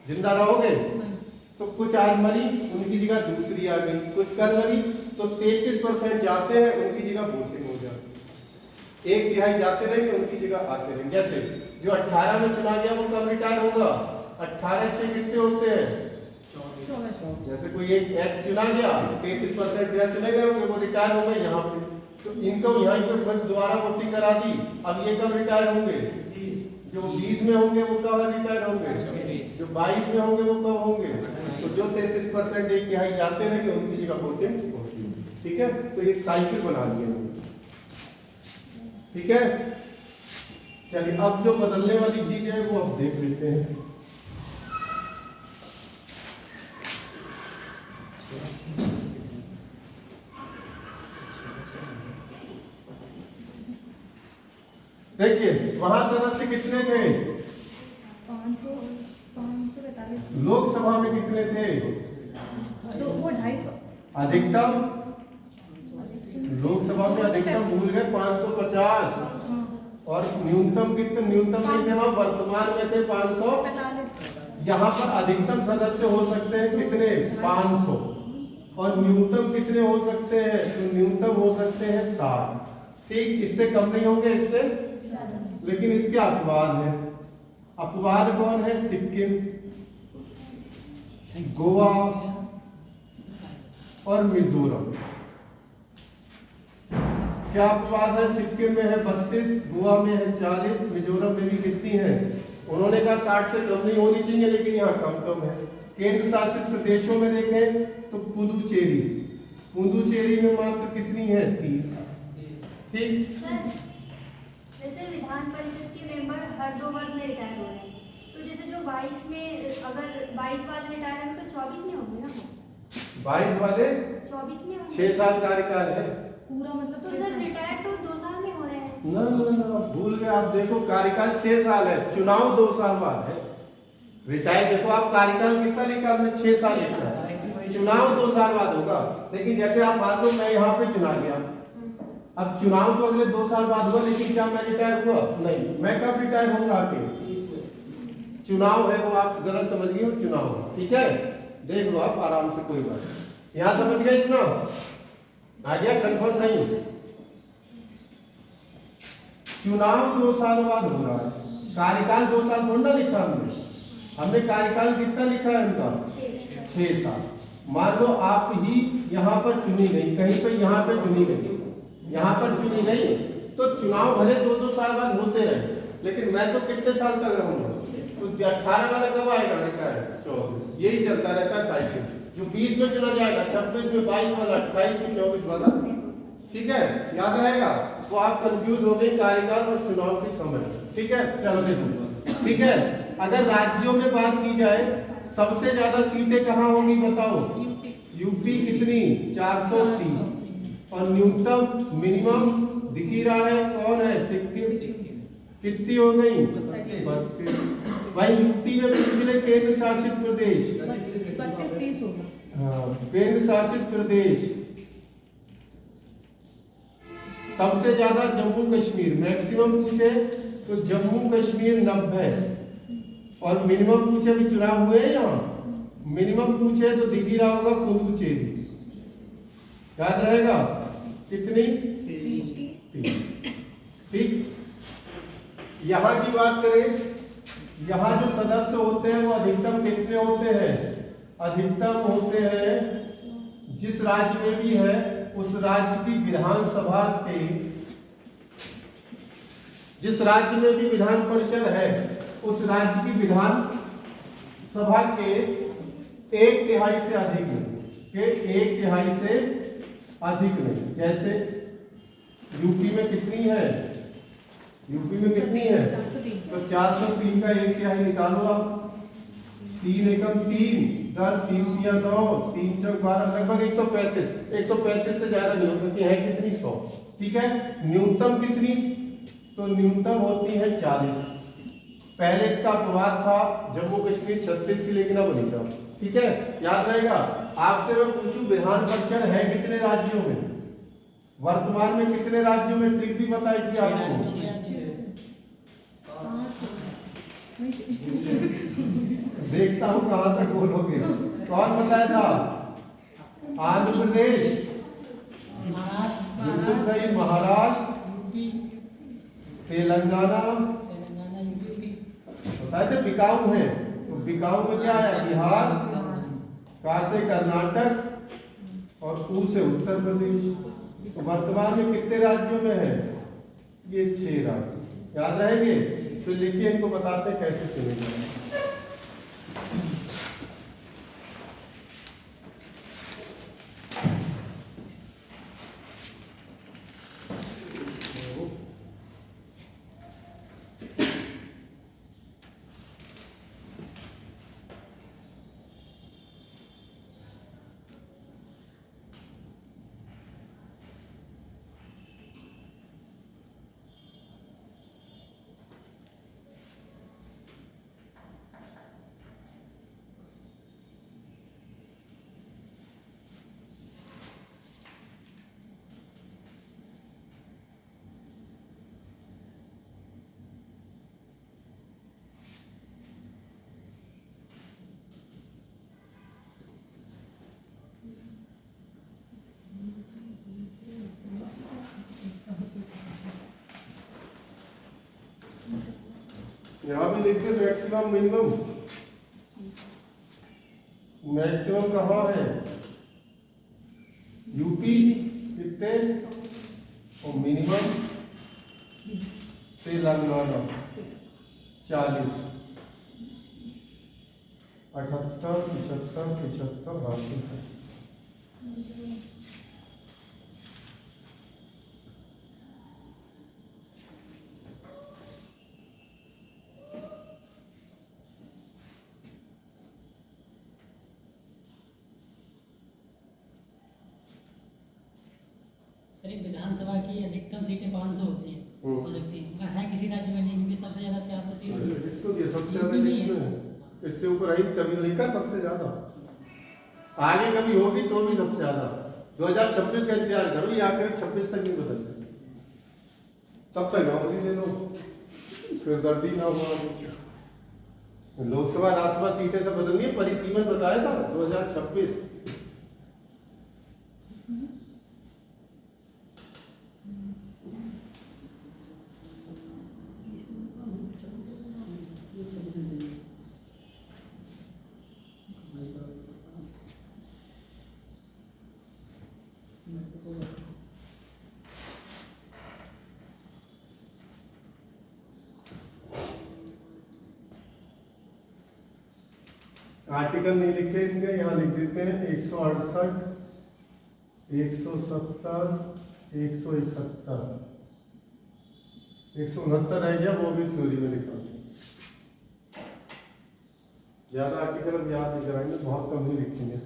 जिंदा रहोगे? तो कुछ आज मरी, उनकी जगह दूसरी आ गई, कुछ कल मरी, तो 33% जाते हैं, उनकी जगह वोटिंग हो जाती, 1/3 जाते रहेंगे, उनकी जगह आते रहेंगे। जैसे जो 18 में चुना गया वो कब रिटायर होगा? 18 से कितने होते हैं? 24। जैसे कोई एक एक्स चुना गया, 33% या चले गए होंगे, वो रिटायर हो गए यहाँ पे, तो इनको यहाँ पे दोबारा वोटिंग करा दी। अब ये कब रिटायर होंगे? जो 20 में होंगे वो कब रिटायर होंगे? जो 22 में होंगे वो कब होंगे? तो जो 33% 1/3 जाते रहेंगे, उनकी जगह वोटिंग होती है। ठीक है, तो एक साइकिल बना दिया। ठीक है, चलिए अब जो बदलने वाली चीज है वो अब देख लेते हैं। देखिए वहां सदस्य कितने थे? 545। लोकसभा में कितने थे? तो वो 250। अधिकतम लोकसभा में अधिकतम भूल गए 550, और न्यूनतम कितने? न्यूनतम नहीं थे वहां, वर्तमान में थे 545। यहाँ पर अधिकतम सदस्य हो सकते हैं कितने? 500। और न्यूनतम कितने हो सकते हैं? तो न्यूनतम हो सकते हैं 60। ठीक, इससे कम नहीं होंगे इससे, लेकिन इसके अपवाद है। अपवाद कौन है? सिक्किम, गोवा और मिजोरम। क्या अपवाद है? सिक्किम में है 32, गोवा में है 40, मिजोरम में भी कितनी है? उन्होंने कहा 60 से कम नहीं होनी चाहिए, लेकिन यहाँ कम है। केंद्र शासित प्रदेशों में देखें तो पुदुचेरी में मात्र कितनी है? 30। ठीक, जैसे विधान परिषद के मेंबर हर 2 वर्ष में रिटायर हो रहे हैं, तो जैसे जो 22 में अगर 22 वाले रिटायर होंगे तो 24 में होंगे ना? 22 वाले 24 में होंगे। 6 साल कार्यकाल है पूरा मतलब तो सर रिटायर तो 2 साल में हो रहे हैं। ना भूल गए आप। देखो कार्यकाल 6 साल है, चुनाव 2 साल बाद है। रिटायर देखो आप, कार्यकाल कितना लिखा हमने? 6 साल लिखा है, चुनाव 2 साल बाद होगा। लेकिन जैसे आप मान लो मैं यहाँ पे चुना गया, अब चुनाव तो अगले 2 साल बाद हुआ, लेकिन क्या मैं रिटायर हुआ? नहीं। मैं कब रिटायर होऊंगा? आके चुनाव है वो, आप गलत समझ गए हो, चुनाव। ठीक है, देख लो आप आराम से, कोई बात नहीं। यहाँ समझ गए इतना? आ गया? कंफर्म नहीं? चुनाव 2 साल बाद हो रहा है, कार्यकाल 2 साल थोड़ा लिखा हमने कार्यकाल कितना लिखा है उनका? 6 साल। मान लो आप ही यहाँ पर चुनी गई, कहीं पर यहाँ पे चुनी गई, यहाँ पर चुनी गई, तो चुनाव भले 2-2 साल बाद होते रहे, लेकिन मैं तो कितने साल तक रहूंगा? तो 18 वाला कब आएगा? रिटायर 24। यही चलता रहता है साइकिल। जो 20 में चुना जाएगा, 26 में 22 वाला, 28 में 24 वाला। ठीक है, याद रहेगा? तो आप कंफ्यूज हो गए कार्यकाल और चुनाव के समय। ठीक है, चलो देखो। ठीक है, अगर राज्यों में बात की जाए, सबसे ज्यादा सीटें कहाँ होंगी बताओ? यूपी कितनी? 403। और न्यूनतम मिनिमम दिख ही रहा है, कौन है? सिक्किम। कितनी हो गई? 32। भाई यूपी में पिछले केंद्र शासित प्रदेश, 32-30 होगा। हाँ, केंद्र शासित प्रदेश सबसे ज्यादा जम्मू कश्मीर, मैक्सिमम पूछे तो जम्मू कश्मीर 90, और मिनिमम पूछे, भी चुनाव हुए हैं यहाँ, मिनिमम पूछे तो दिख ही रहा होगा पुदुचेरी, याद रहेगा कितनी? 30। ठीक। यहाँ की बात करें, यहाँ जो सदस्य होते हैं वो अधिकतम कितने होते हैं? अधिकतम होते हैं, जिस राज्य में भी है उस राज्य की विधानसभा के, जिस राज्य में भी विधान परिषद है उस राज्य की विधान सभा के 1/3 से अधिक नहीं, 1/3 से अधिक नहीं। जैसे यूपी में कितनी है? यूपी में कितनी है? 403। तो 403 का 1/3 निकालो आप। 3 एकम 3, 10, 3 तिया 9, 3 चौक 12, लगभग 135। 135 से ज्यादा नहीं हो सकती है, कितनी? 100। ठीक है। न्यूनतम कितनी? तो न्यूनतम होती है 40। पहले इसका अपवाद था जम्मू कश्मीर 36 की, लेकिन अब नहीं था। ठीक है, याद रहेगा। आपसे मैं पूछूं विधान परिषद है कितने राज्यों में? वर्तमान में कितने राज्यों में? ट्रिक भी बताई थी आपको। देखता हूँ कहां तक बोलोगे। कौन बताया था? आंध्र प्रदेश, महाराष्ट्र, बिल्कुल सही, महाराष्ट्र, यूपी, तेलंगाना, यूपी, बताए थे बिकाऊ है। तो बिकाऊ में क्या है? बिहार, का से कर्नाटक और पू से उत्तर प्रदेश। तो वर्तमान में कितने राज्यों में है? ये 6 राज्य। याद रहेंगे? फिर लिखिए, इनको बताते हैं कैसे चलेगा। यहाँ भी लिखते मैक्सिमम मिनिमम। मैक्सिमम कहाँ है? यूपी कितने? और मिनिमम तेलंगाना 40, 78, 75, 75 हासिल है। विधानसभा की अधिकतम सीटें 500 होती हैं, हो सकती हैं, मगर है किसी राज्य में नहीं, क्योंकि सबसे ज्यादा 403। तो ये सबसे ज्यादा नहीं है, इससे ऊपर आई तभी लिखा सबसे ज्यादा। आगे कभी होगी तो भी सबसे ज्यादा। 2026 का इंतजार करो, ये आकर 26 तक नहीं बदलते, तब तक नौकरी दे लो, फिर दर्दी ना हुआ। लोकसभा राज्यसभा सीटें सब बदलनी है, परिसीमन बताया था 2026। आर्टिकल नहीं लिखे इनके, यहाँ लिख देते हैं 168, 170, 171, 169 रह गया, वो भी थ्योरी में लिखा। ज्यादा आर्टिकल अब याद नहीं कराएंगे, बहुत कम ही लिखेंगे।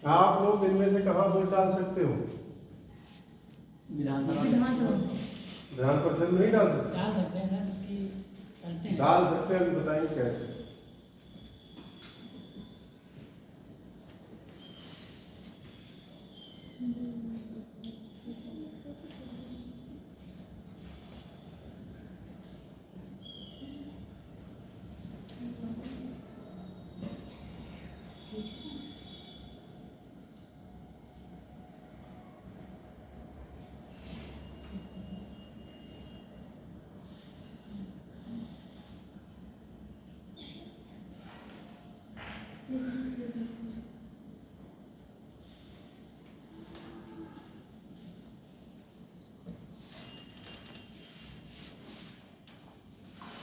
आप लोग इनमें से कहाँ वोट डाल सकते हो? विधानसभा विधानसभा विधान परिषद में नहीं डाल सकते? डाल सकते हैं सर, उसकी शर्तें हैं। डाल सकते हैं, अभी बताएंगे कैसे।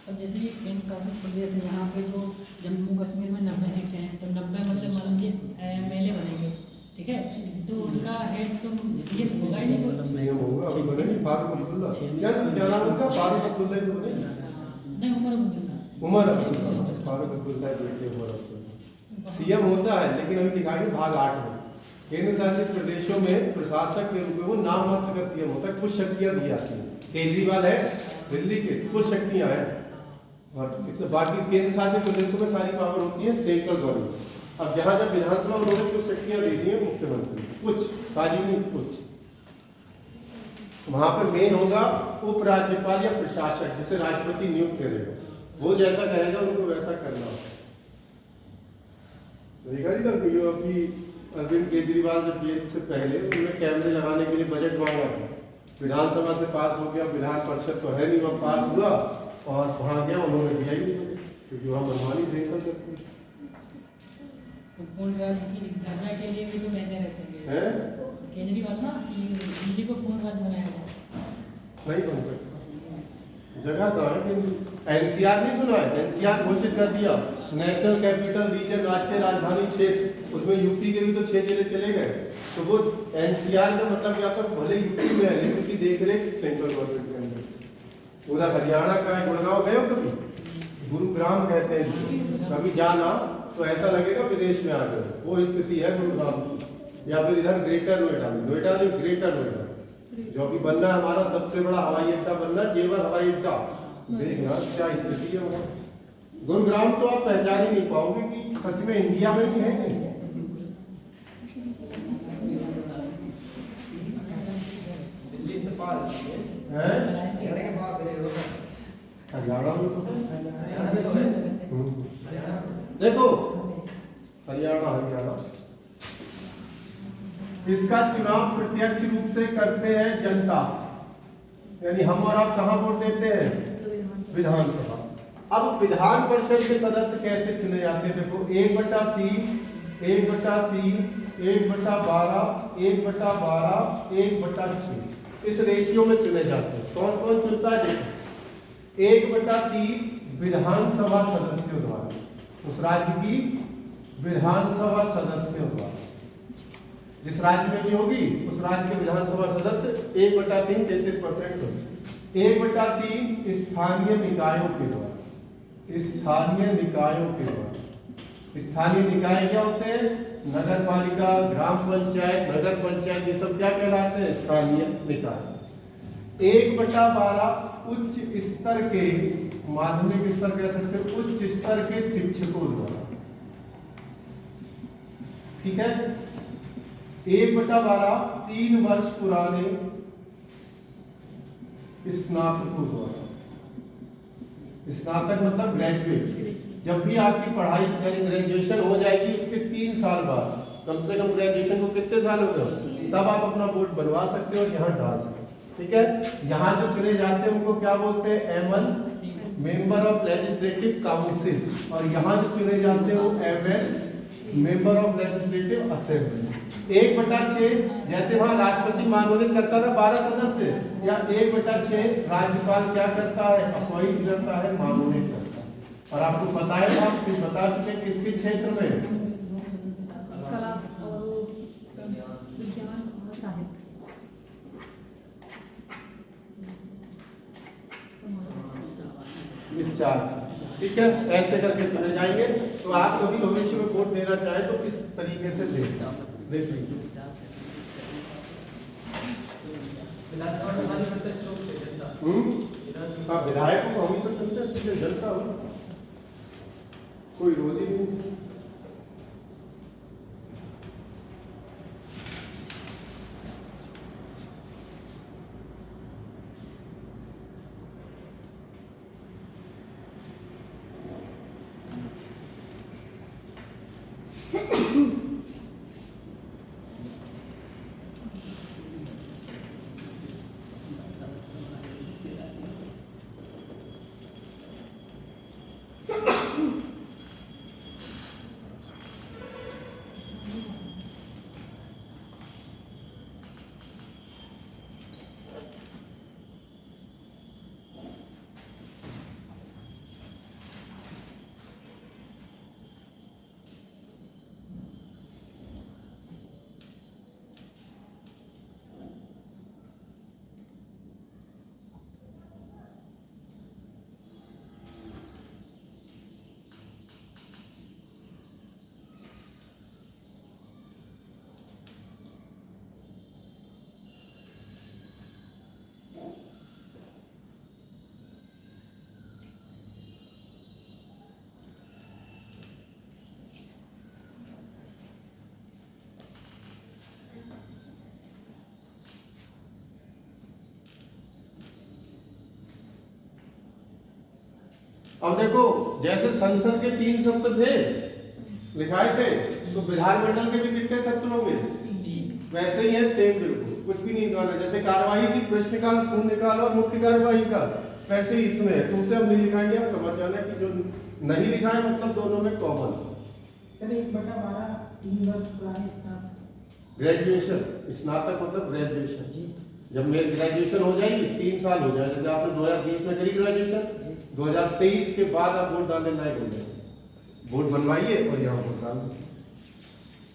अब जैसे कि केंद्र शासित प्रदेश है, यहाँ पे तो जम्मू कश्मीर में 90 सीटें हैं, तो 90 मतलब मान लीजिए MLA बनेंगे, ठीक है, तो उनका हेड तो सीएम होगा ही नहीं। सीएम होगा, अभी बने नहीं, फारूक अब्दुल्ला। क्या नाम उनका? फारूक अब्दुल्ला ही तो बने। नहीं, उमर अब्दुल्ला। उमर अब्दुल्ला, फारूक अब्दुल्ला बेटे उमर अब्दुल्ला। सीएम होता है, लेकिन अभी लिखा है भाग 8 में केंद्र शासित प्रदेशों में प्रशासक के रूप में वो नाम मात्र का सीएम होता है, कुछ शक्तियां दी जाती हैं। केजरीवाल है दिल्ली के, कुछ शक्तियां हैं, और इससे बाकी केंद्र शासित प्रदेशों में सारी पावर होती है सेंट्रल गवर्नमेंट। अब जहां जब विधानसभा उन्होंने कुछ शक्तियां दे दी है मुख्यमंत्री, कुछ सारी नहीं, कुछ वहां पर मेन होगा उपराज्यपाल या प्रशासक, जिसे राष्ट्रपति नियुक्त करेगा, वो जैसा कहेगा उनको वैसा करना होगा। देखा नहीं था वीडियो अभी अरविंद केजरीवाल जब जेल से पहले उन्होंने कैमरे लगाने के लिए बजट मांगा था, विधानसभा से पास हो गया, विधान परिषद तो है नहीं, वहाँ पास हुआ और वहाँ गया, उन्होंने दिया ही नहीं, क्योंकि वहाँ मनमानी से निकल सकती तो पूर्ण राज्य की दर्जा के लिए भी तो कहते रहते हैं केजरीवाल ना कि दिल्ली को पूर्ण राज्य बनाया जाए। नहीं बन सकता, जगह कहाँ है? एनसीआर नहीं सुना है? एनसीआर घोषित कर दिया, नेशनल कैपिटल रीजन, राष्ट्रीय राजधानी क्षेत्र, उसमें यूपी के भी तो 6 जिले चले गए। तो वो एनसीआर का मतलब क्या था? भले यूपी में है, लेकिन उसकी देखरेख सेंट्रल गवर्नमेंट के अंदर। उधर हरियाणा का है, गुड़गांव गए हो कभी? गुरुग्राम कहते हैं, कभी जाना तो ऐसा लगेगा विदेश में आ गए, वो स्थिति है गुरुग्राम की। या फिर इधर ग्रेटर नोएडा में, नोएडा नहीं ग्रेटर नोएडा, जो अभी बनना है हमारा सबसे बड़ा हवाई अड्डा बनना, जेवर हवाई अड्डा, देखना क्या स्थिति है वहाँ। गुरुग्राम तो आप पहचान ही नहीं पाओगे कि सच में इंडिया में ही है। दिल्ली के पास हैं? के पास है, हरियाणा में तो हरियाणा में तो है। हरियाणा देखो, हरियाणा इसका चुनाव प्रत्यक्ष रूप से करते हैं जनता, यानी हम और आप कहाँ वोट देते हैं? विधानसभा। अब विधान परिषद के सदस्य कैसे चुने जाते हैं? देखो 1/3, 1/3, 1/12, 1/12, 1/6 इस रेशियो में चुने जाते हैं। कौन कौन चुनता है? देखो 1/3 विधानसभा सदस्यों द्वारा, उस राज्य की विधानसभा सदस्यों द्वारा, जिस राज्य में भी होगी उस राज्य के विधानसभा सदस्य 1/3 33% होगी। 1/3 स्थानीय निकायों के द्वारा, स्थानीय निकायों के द्वारा। स्थानीय निकाय क्या होते हैं? नगर पालिका, ग्राम पंचायत, नगर पंचायत, ये सब क्या कहलाते हैं? स्थानीय निकाय। 1/12 उच्च स्तर के, माध्यमिक स्तर कह सकते हैं, उच्च स्तर के शिक्षकों द्वारा, ठीक है। 1/12 3 वर्ष पुराने स्नातकों द्वारा। स्नातक मतलब ग्रेजुएट। जब भी आपकी पढ़ाई यानी ग्रेजुएशन हो जाएगी उसके 3 साल बाद, कम से कम ग्रेजुएशन को कितने साल हो गए, तब आप अपना वोट बनवा सकते हो और यहाँ डाल सकते हो, ठीक है। यहाँ जो चुने जाते हैं उनको क्या बोलते हैं? ML, member of legislative council, और यहाँ जो चुने जाते हैं वो ML, member of legislative assembly. 1/6 जैसे वहाँ राष्ट्रपति मनोनीत करता था 12 सदस्य, या 1/6 राज्यपाल क्या करता है? अपॉइंट करता है, मनोनीत करता है। और आपको पता है, आप कुछ बता चुके किसके क्षेत्र में? कला और विज्ञान और साहित्य। विचार, ठीक है, ऐसे करके चुने जाएंगे। तो आप कभी भविष्य में वोट देना चाहें तो इस तरीके से दें। देख लीजिए। हाँ, विधायक को हम ही तो चुनते हैं, सीधे जनता हो, कोई रोज ही नहीं। अब देखो, जैसे संसद के 3 सत्र थे लिखाए थे, तो विधानमंडल के भी कितने सत्र होंगे? वैसे ही है, सेम बिल्कुल, कुछ भी नहीं निकालना। जैसे कार्यवाही की प्रश्नकाल, शून्यकाल और मुख्य कार्यवाही का, वैसे ही इसमें है, तो उसे हम नहीं लिखाएंगे। आप समझ जाना कि जो नहीं लिखाए मतलब दोनों में कॉमन। सर 1/12 3 वर्ष पुराने स्नातक। ग्रेजुएशन, स्नातक मतलब ग्रेजुएशन। जब मेरी ग्रेजुएशन हो जाएगी 3 साल हो जाए, जैसे आपने 2020 में करी ग्रेजुएशन, 2023 के बाद आप वोट डालने लायक हो जाएंगे। वोट बनवाइए और यहाँ वोट डाल दो,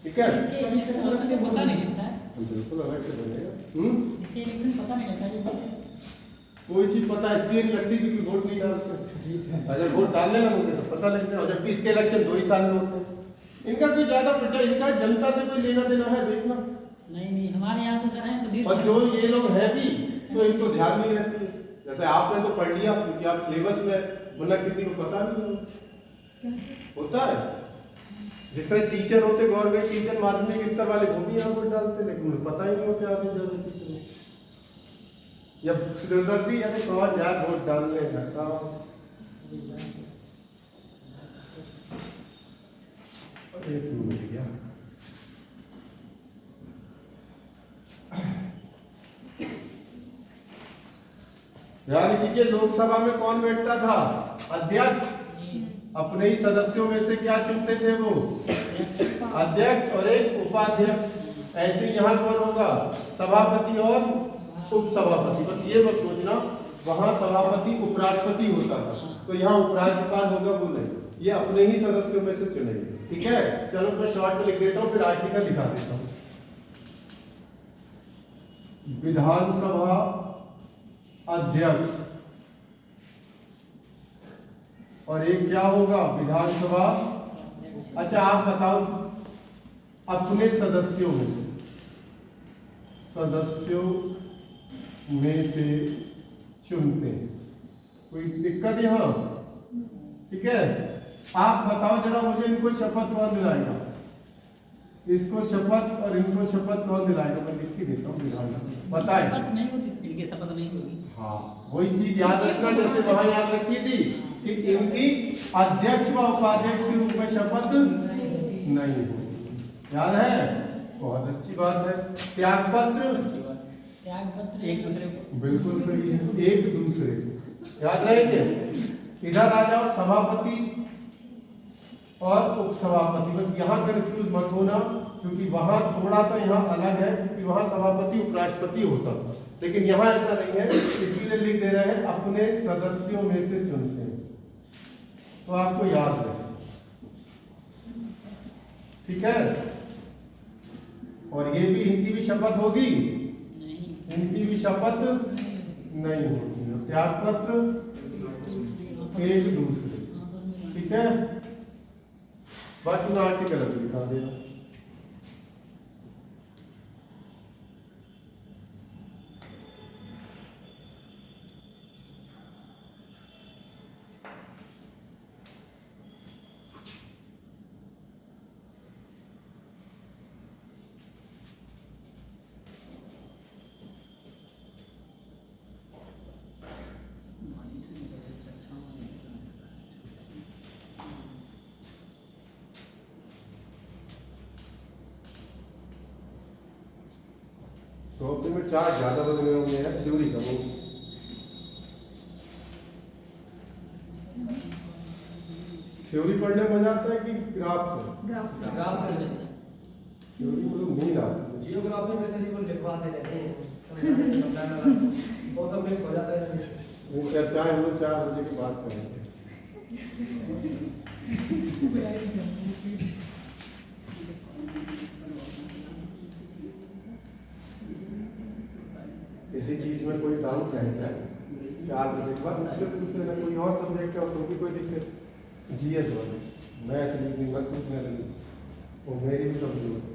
ठीक है? इसके इलेक्शन अलग से पता नहीं लगता है। बिल्कुल अलग से बनेगा। इसके इलेक्शन पता नहीं लगता ये बात है। कोई चीज पता इसलिए नहीं लगती क्योंकि वोट नहीं डालते। अगर वोट डालने लगोगे तो पता लगता है। और जबकि इसके इलेक्शन 2 ही साल में होते हैं। इनका कोई ज्यादा प्रचार, इनका जनता से कोई लेना देना है देखना। नहीं, हमारे यहाँ से सर है सुधीर। और जो ये लोग हैं भी तो इनको ध्यान नहीं रहती है। जैसे आपने तो पढ़ लिया क्योंकि आप सिलेबस में, वरना किसी को पता नहीं होता है। जितने टीचर होते गवर्नमेंट टीचर, माध्यमिक स्तर वाले, वो भी यहाँ वोट डालते, लेकिन उन्हें पता ही नहीं होता आगे जरूर टीचर या सिरदर्दी या कौन यार वोट डालने लगता। एक मिनट गया। याद कीजिए, लोकसभा में कौन बैठता था? अध्यक्ष। अपने ही सदस्यों में से क्या चुनते थे वो? अध्यक्ष और एक उपाध्यक्ष। ऐसे यहाँ कौन होगा? सभापति और उपसभापति। बस ये मत सोचना वहां सभापति उपराष्ट्रपति होता था, तो यहाँ उपराज्यपाल होगा वो नहीं, ये अपने ही सदस्यों में से चुनेंगे, ठीक है? चलो मैं शॉर्ट में लिख देता हूँ, फिर आर्टिकल लिखा देता हूँ। विधानसभा अध्यक्ष और एक क्या होगा? विधानसभा। अच्छा आप बताओ, अपने सदस्यों में से, चुनते हैं। कोई दिक्कत यहाँ? ठीक है, आप बताओ जरा मुझे, इनको शपथ कौन दिलाएगा? इसको शपथ और इनको शपथ कौन दिलाएगा? मैं लिख के देता हूँ, बताए। शपथ नहीं होती, इनकी शपथ नहीं होगी। हाँ, वही चीज याद रखना, जैसे वहां याद रखी थी कि इनकी अध्यक्ष व उपाध्यक्ष के रूप में शपथ नहीं होगी। याद है? बहुत अच्छी बात है। त्याग पत्र, एक दूसरे को, बिल्कुल सही है, एक दूसरे को याद रहेंगे। इधर आ जाओ, सभापति और उपसभापति। बस यहाँ कंफ्यूज मत होना, क्योंकि वहां थोड़ा सा यहाँ अलग है, क्योंकि वहां सभापति उपराष्ट्रपति होता था, लेकिन यहाँ ऐसा नहीं है, इसीलिए लिख दे रहे हैं अपने सदस्यों में से चुनते हैं, तो आपको याद रहे, ठीक है? और ये भी, इनकी भी शपथ होगी? इनकी भी शपथ नहीं होती। त्याग पत्र एक दूसरे, ठीक है? बाकी आर्टिकल अभी लिखा देना। टॉपिक में चार्ट ज्यादा बदले होंगे यार, थ्योरी कम होगी। थ्योरी पढ़ने में मजा आता है कि ग्राफ से? ग्राफ थ्योरी में लोग नींद आता है। जियोग्राफी में से वो लिखवाते रहते हैं, वो सब मिक्स हो जाता है। वो चर्चाएं हम लोग 4 बजे की बात करेंगे। किसी चीज में कोई डाउट है 4 बजे के बाद उससे पूछ लेना, कोई और सब्जेक्ट का तो भी कोई दिक्कत। जीएस वाले मैथ रीजनिंग मत पूछने लगी, वो मेरी भी कमजोर है।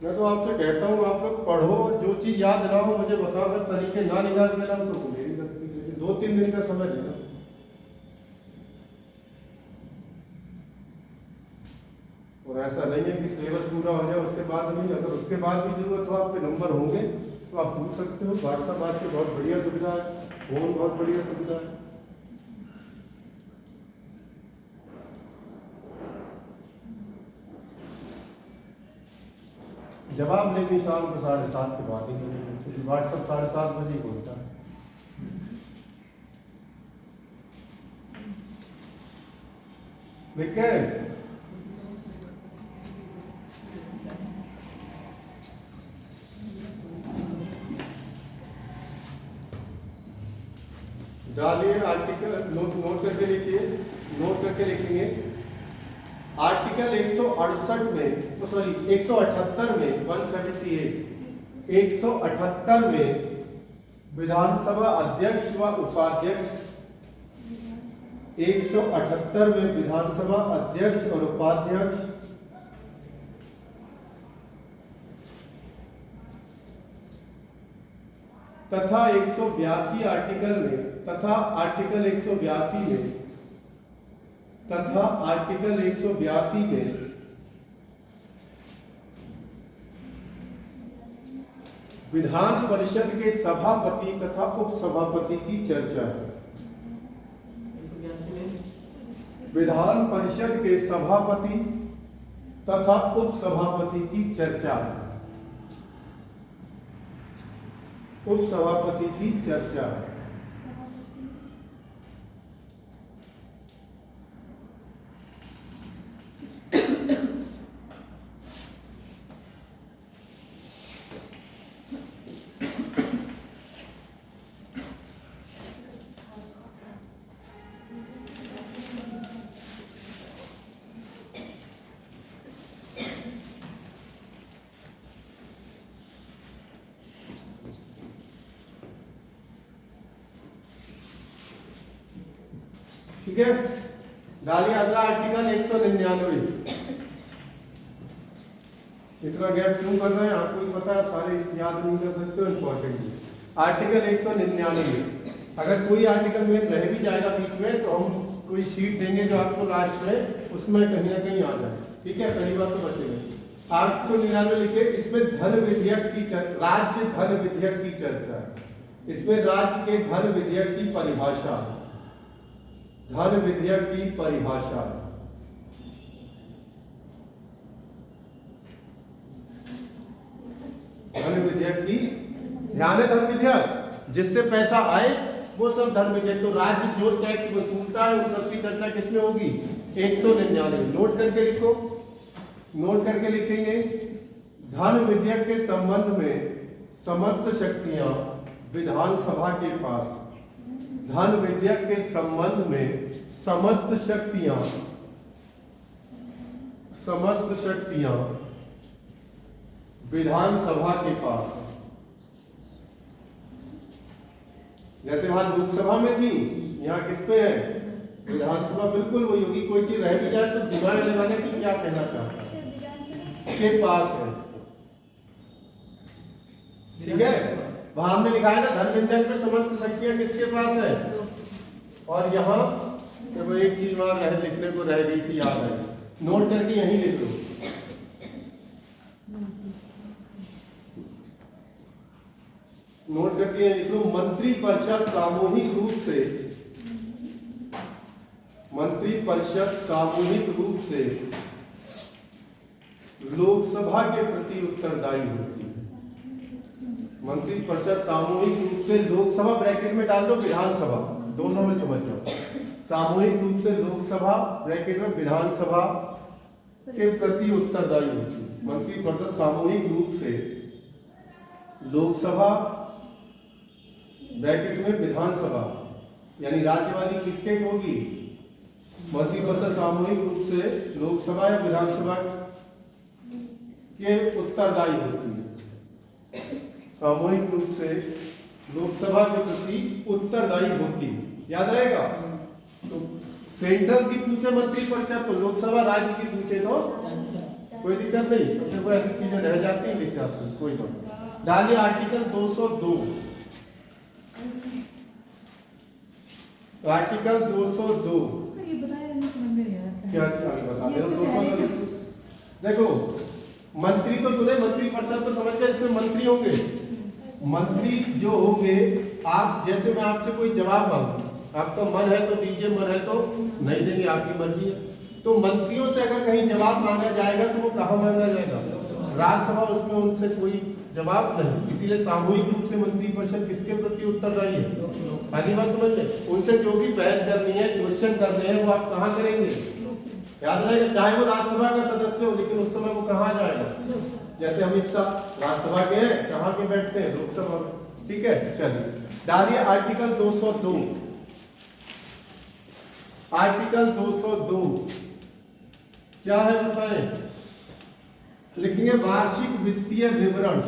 मैं तो आपसे कहता हूँ आप लोग पढ़ो, जो चीज याद ना हो मुझे बताओ, अगर तरीके ना निकाल के लाओ तो मेरी गलती। 2-3 दिन का समय लेना। और ऐसा नहीं है कि सिलेबस पूरा हो जाए उसके बाद नहीं, अगर उसके बाद भी जरूरत हो आपके नंबर होंगे तो आप पूछ सकते हो। व्हाट्सएप आज की बहुत बढ़िया सुविधा है, फोन बहुत बढ़िया सुविधा है। जवाब लेकिन शाम को 7:30 के बाद ही करेंगे, क्योंकि व्हाट्सएप 7:30 बजे ही बोलता है। ठीक है, डालिए आर्टिकल, नोट करके लिखिए, नोट करके लिखेंगे। आर्टिकल 168 में, सॉरी 178 में, 178 178 में विधानसभा अध्यक्ष व उपाध्यक्ष, 178 में विधानसभा अध्यक्ष और उपाध्यक्ष तथा 182 आर्टिकल में, तथा आर्टिकल 182 में, तथा आर्टिकल 182 में विधान परिषद के सभापति तथा उपसभापति की चर्चा है। विधान परिषद के सभापति तथा उपसभापति की चर्चा है। उपसभापति की चर्चा है। ठीक है, डालिए अगला आर्टिकल 199। इतना गैप क्यों कर रहे हैं आपको भी पता है, सारे याद नहीं कर सकते हो, इंपॉर्टेंट। आर्टिकल 199, अगर कोई आर्टिकल में रह भी जाएगा बीच में तो हम कोई शीट देंगे जो आपको लास्ट में उसमें कहीं ना कहीं आ जाए। ठीक है, पहली बात तो बचेगा। 899 लिखे, इसमें धन विधेयक की राज्य धन विधेयक की चर्चा है। इसमें राज्य के धन विधेयक की परिभाषा, धन विधेयक की परिभाषा, धन विधेयक की, ध्यान है, धन विधेयक जिससे पैसा आए वो सब धन विधेयक। तो राज्य जो टैक्स वसूलता है उन सबकी चर्चा किसमें होगी? 199। नोट करके लिखो, नोट करके लिखेंगे। धन विधेयक के संबंध में समस्त शक्तियां विधानसभा के पास, धन विधेयक के संबंध में समस्त शक्तियां विधानसभा के पास। जैसे वहां लोकसभा में थी, यहाँ किस पे है? विधानसभा। बिल्कुल वही होगी। कोई चीज रह भी जाए तो दिमाग लगाने की क्या कहना चाहता है, के पास है। ठीक है, वहां हमने लिखा है ना, धन विधेयक में समस्त शक्तियां किसके पास है, और यहाँ तो एक चीज वहां रह लिखने को रह गई थी, याद है, नोट करके यहीं लिख लो। नोट करके लिख लो, मंत्री परिषद सामूहिक रूप से मंत्रिपरिषद सामूहिक रूप से लोकसभा के प्रति उत्तरदायी होती है। मंत्रिपरिषद सामूहिक रूप से लोकसभा, ब्रैकेट में डाल दो विधानसभा, दोनों में समझ जाओ। सामूहिक रूप से लोकसभा, ब्रैकेट में विधानसभा के प्रति उत्तरदायी होती है। मंत्रिपरिषद सामूहिक रूप से लोकसभा, ब्रैकेट में विधानसभा, यानी राज्यवादी किसके होगी? मंत्रिपरिषद सामूहिक रूप से लोकसभा या विधानसभा के उत्तरदायी होती है। सामूहिक रूप से लोकसभा के प्रति उत्तरदायी होती है, याद रहेगा। तो सेंट्रल की पूछे मंत्रिपरिषद तो लोकसभा, राज्य की पूछे तो कोई दिक्कत नहीं। तो कोई ऐसी चीजें रह जाती हैं, लिख जाती हैं, कोई बात नहीं। डालिए आर्टिकल 202। आर्टिकल 202 सर ये बताया नहीं, समझ में नहीं आया क्या बता दे रहा हूं। देखो, मंत्री तो सुने, मंत्रिपरिषद तो समझ गए, इसमें मंत्री होंगे। मंत्री जो होंगे, आप जैसे मैं आपसे कोई जवाब मांगू, आपका मन है तो दीजिए, मन है तो नहीं देंगे, आपकी मर्जी है। तो मंत्रियों से अगर कहीं जवाब मांगा जाएगा तो वो कहाँ मांगा जाएगा? राज्यसभा, उसमें उनसे कोई जवाब नहीं। इसीलिए सामूहिक रूप से मंत्रिपरिषद किसके प्रति उत्तरदायी है? आगे बात समझ ले। उनसे जो भी बहस करनी है, क्वेश्चन करने हैं, वो आप कहाँ करेंगे? याद रहेगा, चाहे वो राज्यसभा का सदस्य हो, लेकिन उस समय वो कहाँ जाएगा? जैसे अमित शाह राज्यसभा के हैं, कहाँ के बैठते हैं? लोकसभा में। ठीक है, चलिए डालिए आर्टिकल 202। आर्टिकल 202 क्या है बताएं? लिखेंगे वार्षिक वित्तीय विवरण।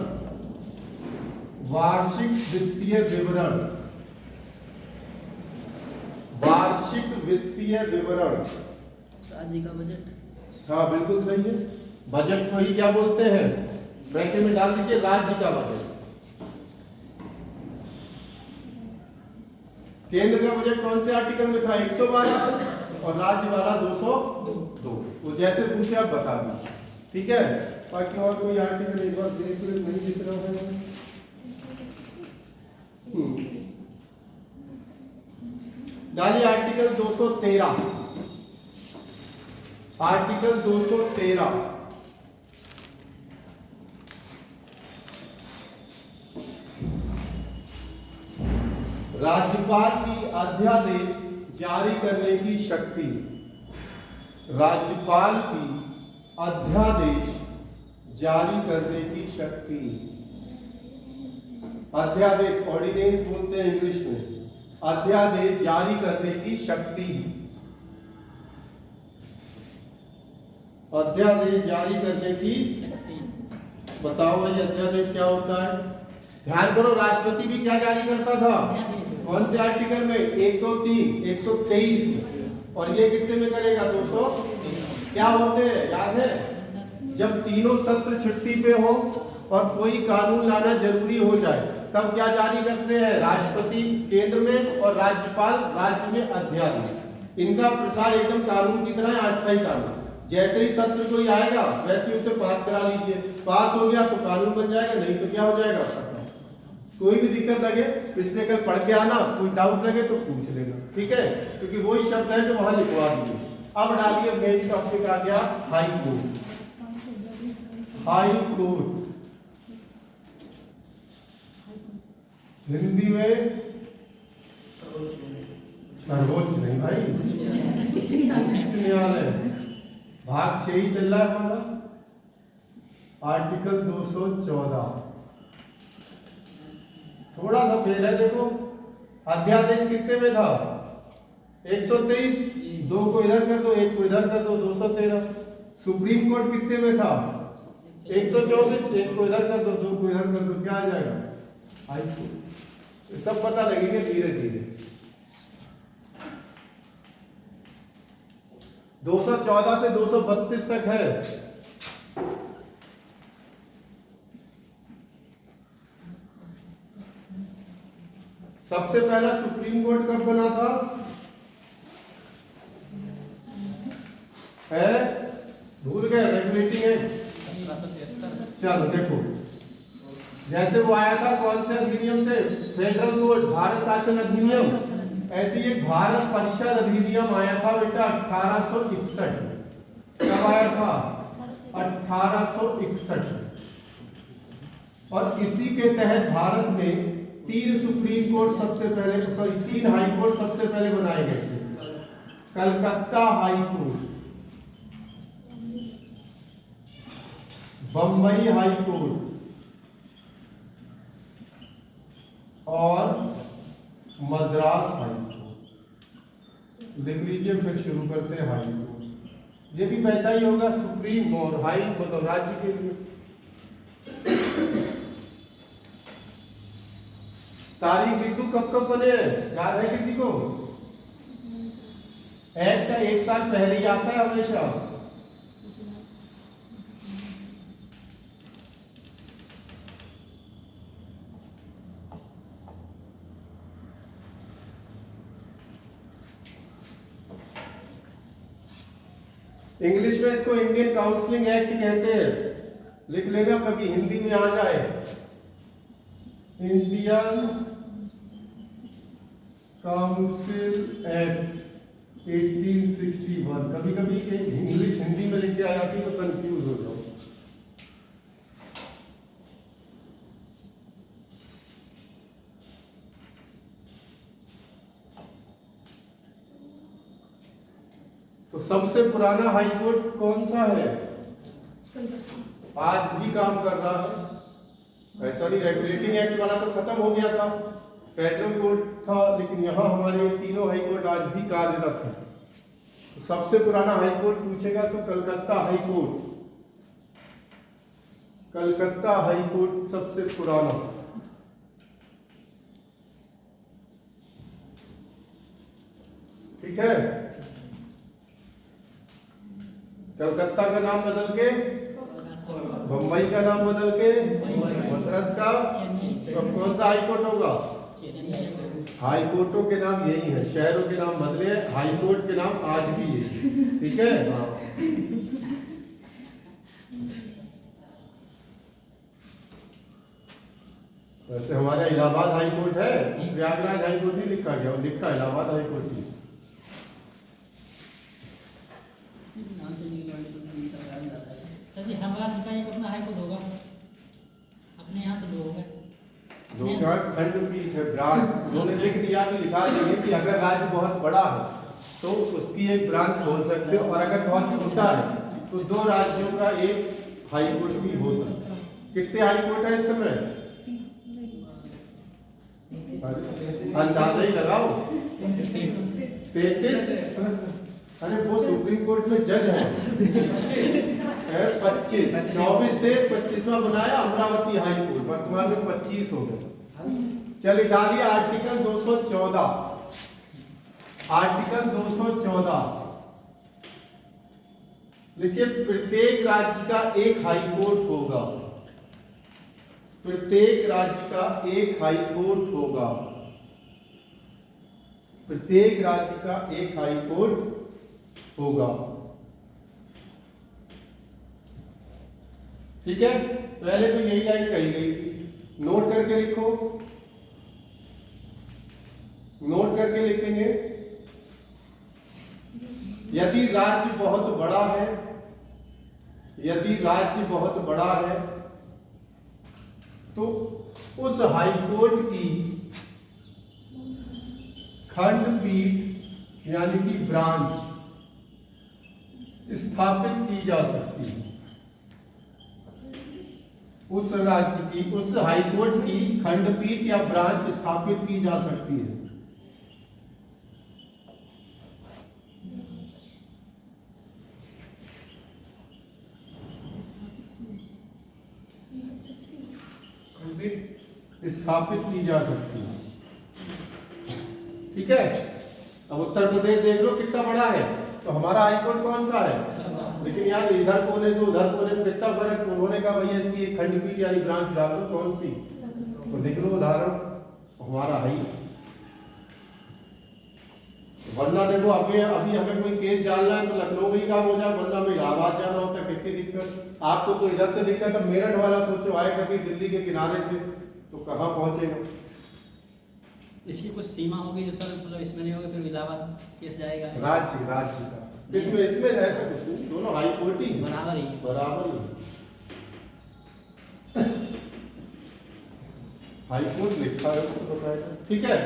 वार्षिक वित्तीय विवरण, वार्षिक वित्तीय विवरण, राज्य का बजट। हाँ बिल्कुल सही है। बजट को ही क्या बोलते हैं? ब्रैकेट में डाल दीजिए राज्य का बजट। केंद्र का बजट कौन से आर्टिकल में था? 112, और राज्य वाला 202। वो जैसे पूछे आप बता दीजिए, ठीक है। बाकी और कोई आर्टिकल एक बार देख लो, नहीं दिख रहा है। डालिए आर्टिकल 213। आर्टिकल 213 राज्यपाल की अध्यादेश जारी करने की शक्ति। राज्यपाल की अध्यादेश जारी करने की शक्ति। अध्यादेश ऑर्डिनेंस बोलते हैं इंग्लिश में। अध्यादेश जारी करने की शक्ति। अध्यादेश जारी करने की, बताओ भाई अध्यादेश क्या होता है? ध्यान करो, राष्ट्रपति भी क्या जारी करता था? कौन से आर्टिकल में? 103, 123 में। और ये कितने में करेगा? 200। क्या होते हैं याद है? जब तीनों सत्र छुट्टी पे हो और कोई कानून लाना जरूरी हो जाए, तब क्या जारी करते हैं? राष्ट्रपति केंद्र में और राज्यपाल राज्य में अध्यादेश। इनका प्रसार एकदम कानून की तरह है, अस्थायी कानून। जैसे ही सत्र कोई आएगा वैसे ही उसे पास करा लीजिए। पास हो गया तो कानून बन जाएगा, नहीं तो क्या हो जाएगा? कोई भी दिक्कत लगे पिछले कल पढ़ के आना, कोई डाउट लगे तो पूछ लेना, ठीक है। क्योंकि वही शब्द है जो वहां लिखवा दीजिए। अब डालिए मेन टॉपिक आ गया high court. High court Hindi में सर्वोच्च नहीं भाई, उच्च न्यायालय। भाग 6 ही चल रहा है हमारा। आर्टिकल 214 थोड़ा सा फेर है, देखो अध्यादेश कितने में था? 123। 2 को इधर कर दो, 1 को इधर कर दो, 213। सुप्रीम कोर्ट कितने में था? 124। 1 को इधर कर दो, 2 को इधर कर दो, क्या आ जाएगा? High court. सब पता लगेंगे धीरे धीरे। 214 से 232 तक है। सबसे पहला सुप्रीम कोर्ट कब बना था? है भूल गए? रेगुलेटिंग है। चलो देखो, जैसे वो आया था कौन से अधिनियम से? फेडरल कोड, भारत शासन अधिनियम। ऐसे एक भारत परिषद अधिनियम आया था बेटा 1861 में। कब आया था? 1861 में। और इसी के तहत भारत में 3 सुप्रीम कोर्ट सबसे पहले, 3 हाई कोर्ट सबसे पहले बनाए गए थे। Calcutta high court, Bombay high court और मद्रास हाई कोर्ट। लिख लीजिए, फिर शुरू करते हैं हाई कोर्ट। ये भी वैसा ही होगा, सुप्रीम और हाई मतलब राज्य के लिए। तारीख लिख दूं कब कब बने हैं, याद है किसी को? एक्ट 1 साल पहले ही आता है हमेशा। इंग्लिश में इसको इंडियन काउंसलिंग एक्ट कहते हैं। लिख लेना कभी हिंदी में आ जाए, इंडियन काउंसिल एक्ट 1861। कभी कभी इंग्लिश हिंदी में लिख के आ जाती है तो कंफ्यूज हो जाओ। तो सबसे पुराना हाई कोर्ट कौन सा है? आज भी काम कर रहा है। ऐसा नहीं, रेगुलेटिंग एक्ट वाला तो खत्म हो गया था, फेडरल कोर्ट था, लेकिन यहाँ हमारे तीनों हाई कोर्ट आज भी कार्यरत है। तो सबसे पुराना हाई कोर्ट पूछेगा तो Calcutta high court, Calcutta high court सबसे पुराना। ठीक है, कलकत्ता का नाम बदल के बम्बई का नाम बदल के मद्रास का, तो कौन सा हाई कोर्ट होगा? हाई कोर्टों के नाम यही है, शहरों के नाम बदले, हाई कोर्ट के नाम आज भी है। ठीक है, वैसे हमारा इलाहाबाद हाई कोर्ट है, प्रयागराज हाई कोर्ट ही लिखा गया, लिखा इलाहाबाद हाई कोर्ट ही। हमारा का एक अपना हाई कोर्ट होगा, अपने यहाँ तो 2 हो गए। जो क्या खंडपीठ है, ब्रांच, उन्होंने लिख दिया कि लिखा दिया कि अगर राज्य बहुत बड़ा है तो उसकी एक ब्रांच खोल सकते हो, और अगर बहुत छोटा है तो 2 राज्यों का एक हाई कोर्ट भी हो सकता है। कितने हाई कोर्ट है इस समय? अंदाजा ही लगाओ, 33। अरे वो सुप्रीम कोर्ट में जज है 25, 24 थे, 25वां बनाया अमरावती हाई कोर्ट, वर्तमान में 25 हो गए। चलिए डालिए आर्टिकल 214, आर्टिकल 214 देखिए, प्रत्येक राज्य का एक हाई कोर्ट होगा, प्रत्येक राज्य का एक हाई कोर्ट होगा, प्रत्येक राज्य का एक हाई कोर्ट होगा। ठीक है, पहले तो यही लाइन कही गई थी, नोट करके लिखो, नोट करके लिखेंगे। यदि राज्य बहुत बड़ा है, यदि राज्य बहुत बड़ा है तो उस हाई कोर्ट की खंडपीठ यानी कि ब्रांच स्थापित की जा सकती है। उस राज्य की, उस हाई कोर्ट की खंडपीठ या ब्रांच स्थापित की जा सकती है। स्थापित की जा सकती है। ठीक है, अब उत्तर प्रदेश देख लो कितना बड़ा है, तो हमारा हाई कोर्ट कौन सा है? लेकिन यार इधर कोने से उधर कोने में कितना फर्क, उन्होंने कहा भैया इसकी एक खंडपीठ यानी ब्रांच डाल दो, कौन सी? तो देख लो उदाहरण हमारा है। वरना देखो अभी हमें कोई केस डालना है तो लखनऊ में ही काम हो जाए, वरना में इलाहाबाद जाना होता है, कितनी दिक्कत। आपको तो इधर से दिक्कत है, मेरठ वाला सोचो आए कभी दिल्ली के किनारे से तो कहाँ पहुंचेगा। इसकी कुछ सीमा होगी जो सर मतलब इसमें नहीं होगी, फिर इलाहाबाद केस जाएगा। राज्य का इसमें ऐसा कुछ नहीं, दोनों हाई कोर्ट ही बराबर ही है। बराबर ही हाई कोर्ट लिखा है तो बताएगा। ठीक है,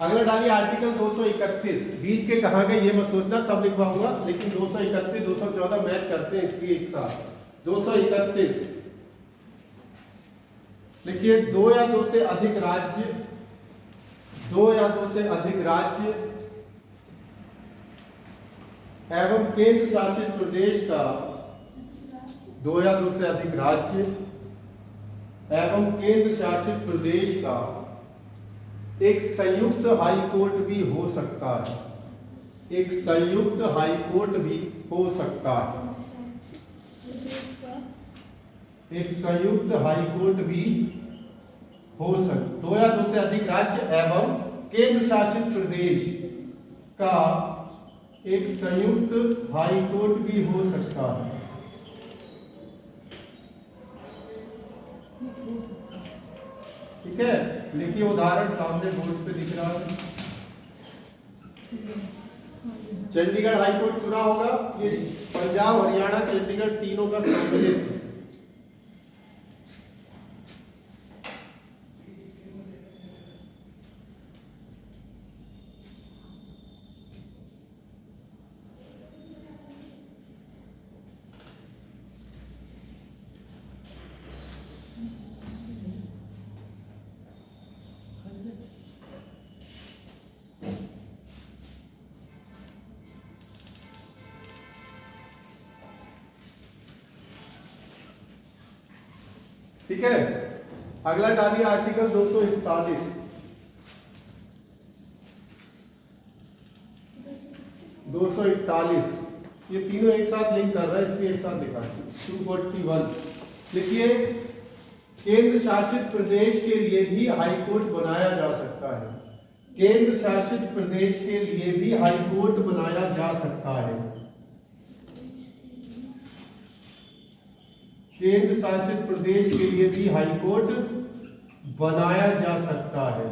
अगला डालिए आर्टिकल 231। बीच के कहाँ गए ये मत सोचना, सब लिखवाऊंगा, लेकिन 231 214 मैच करते हैं इसलिए एक साथ। 231 देखिए, 2 या 2 से अधिक राज्य, 2 या 2 से अधिक राज्य एवं केंद्र शासित प्रदेश का, 2 या 2 से अधिक राज्य एवं केंद्र शासित प्रदेश का एक संयुक्त हाई कोर्ट भी हो सकता है, एक संयुक्त हाई कोर्ट भी हो सकता है, एक संयुक्त हाई कोर्ट भी हो सकता। 2 या 2 से अधिक राज्य एवं केंद्र शासित प्रदेश का एक संयुक्त हाई कोर्ट भी हो सकता है। ठीक है, लिखिए उदाहरण सामने बोर्ड पे दिख रहा है। चंडीगढ़ हाई कोर्ट सुना होगा, ये पंजाब हरियाणा चंडीगढ़ तीनों का सम्मिलित है। ठीक है, अगला डालिए आर्टिकल 241। 241 ये तीनों एक साथ लिंक कर रहा है, इसलिए एक साथ लिखा है। 241 लिखिए, केंद्र शासित प्रदेश के लिए भी हाई कोर्ट बनाया जा सकता है, केंद्र शासित प्रदेश के लिए भी हाई कोर्ट बनाया जा सकता है, केंद्र शासित प्रदेश के लिए भी हाई कोर्ट बनाया जा सकता है।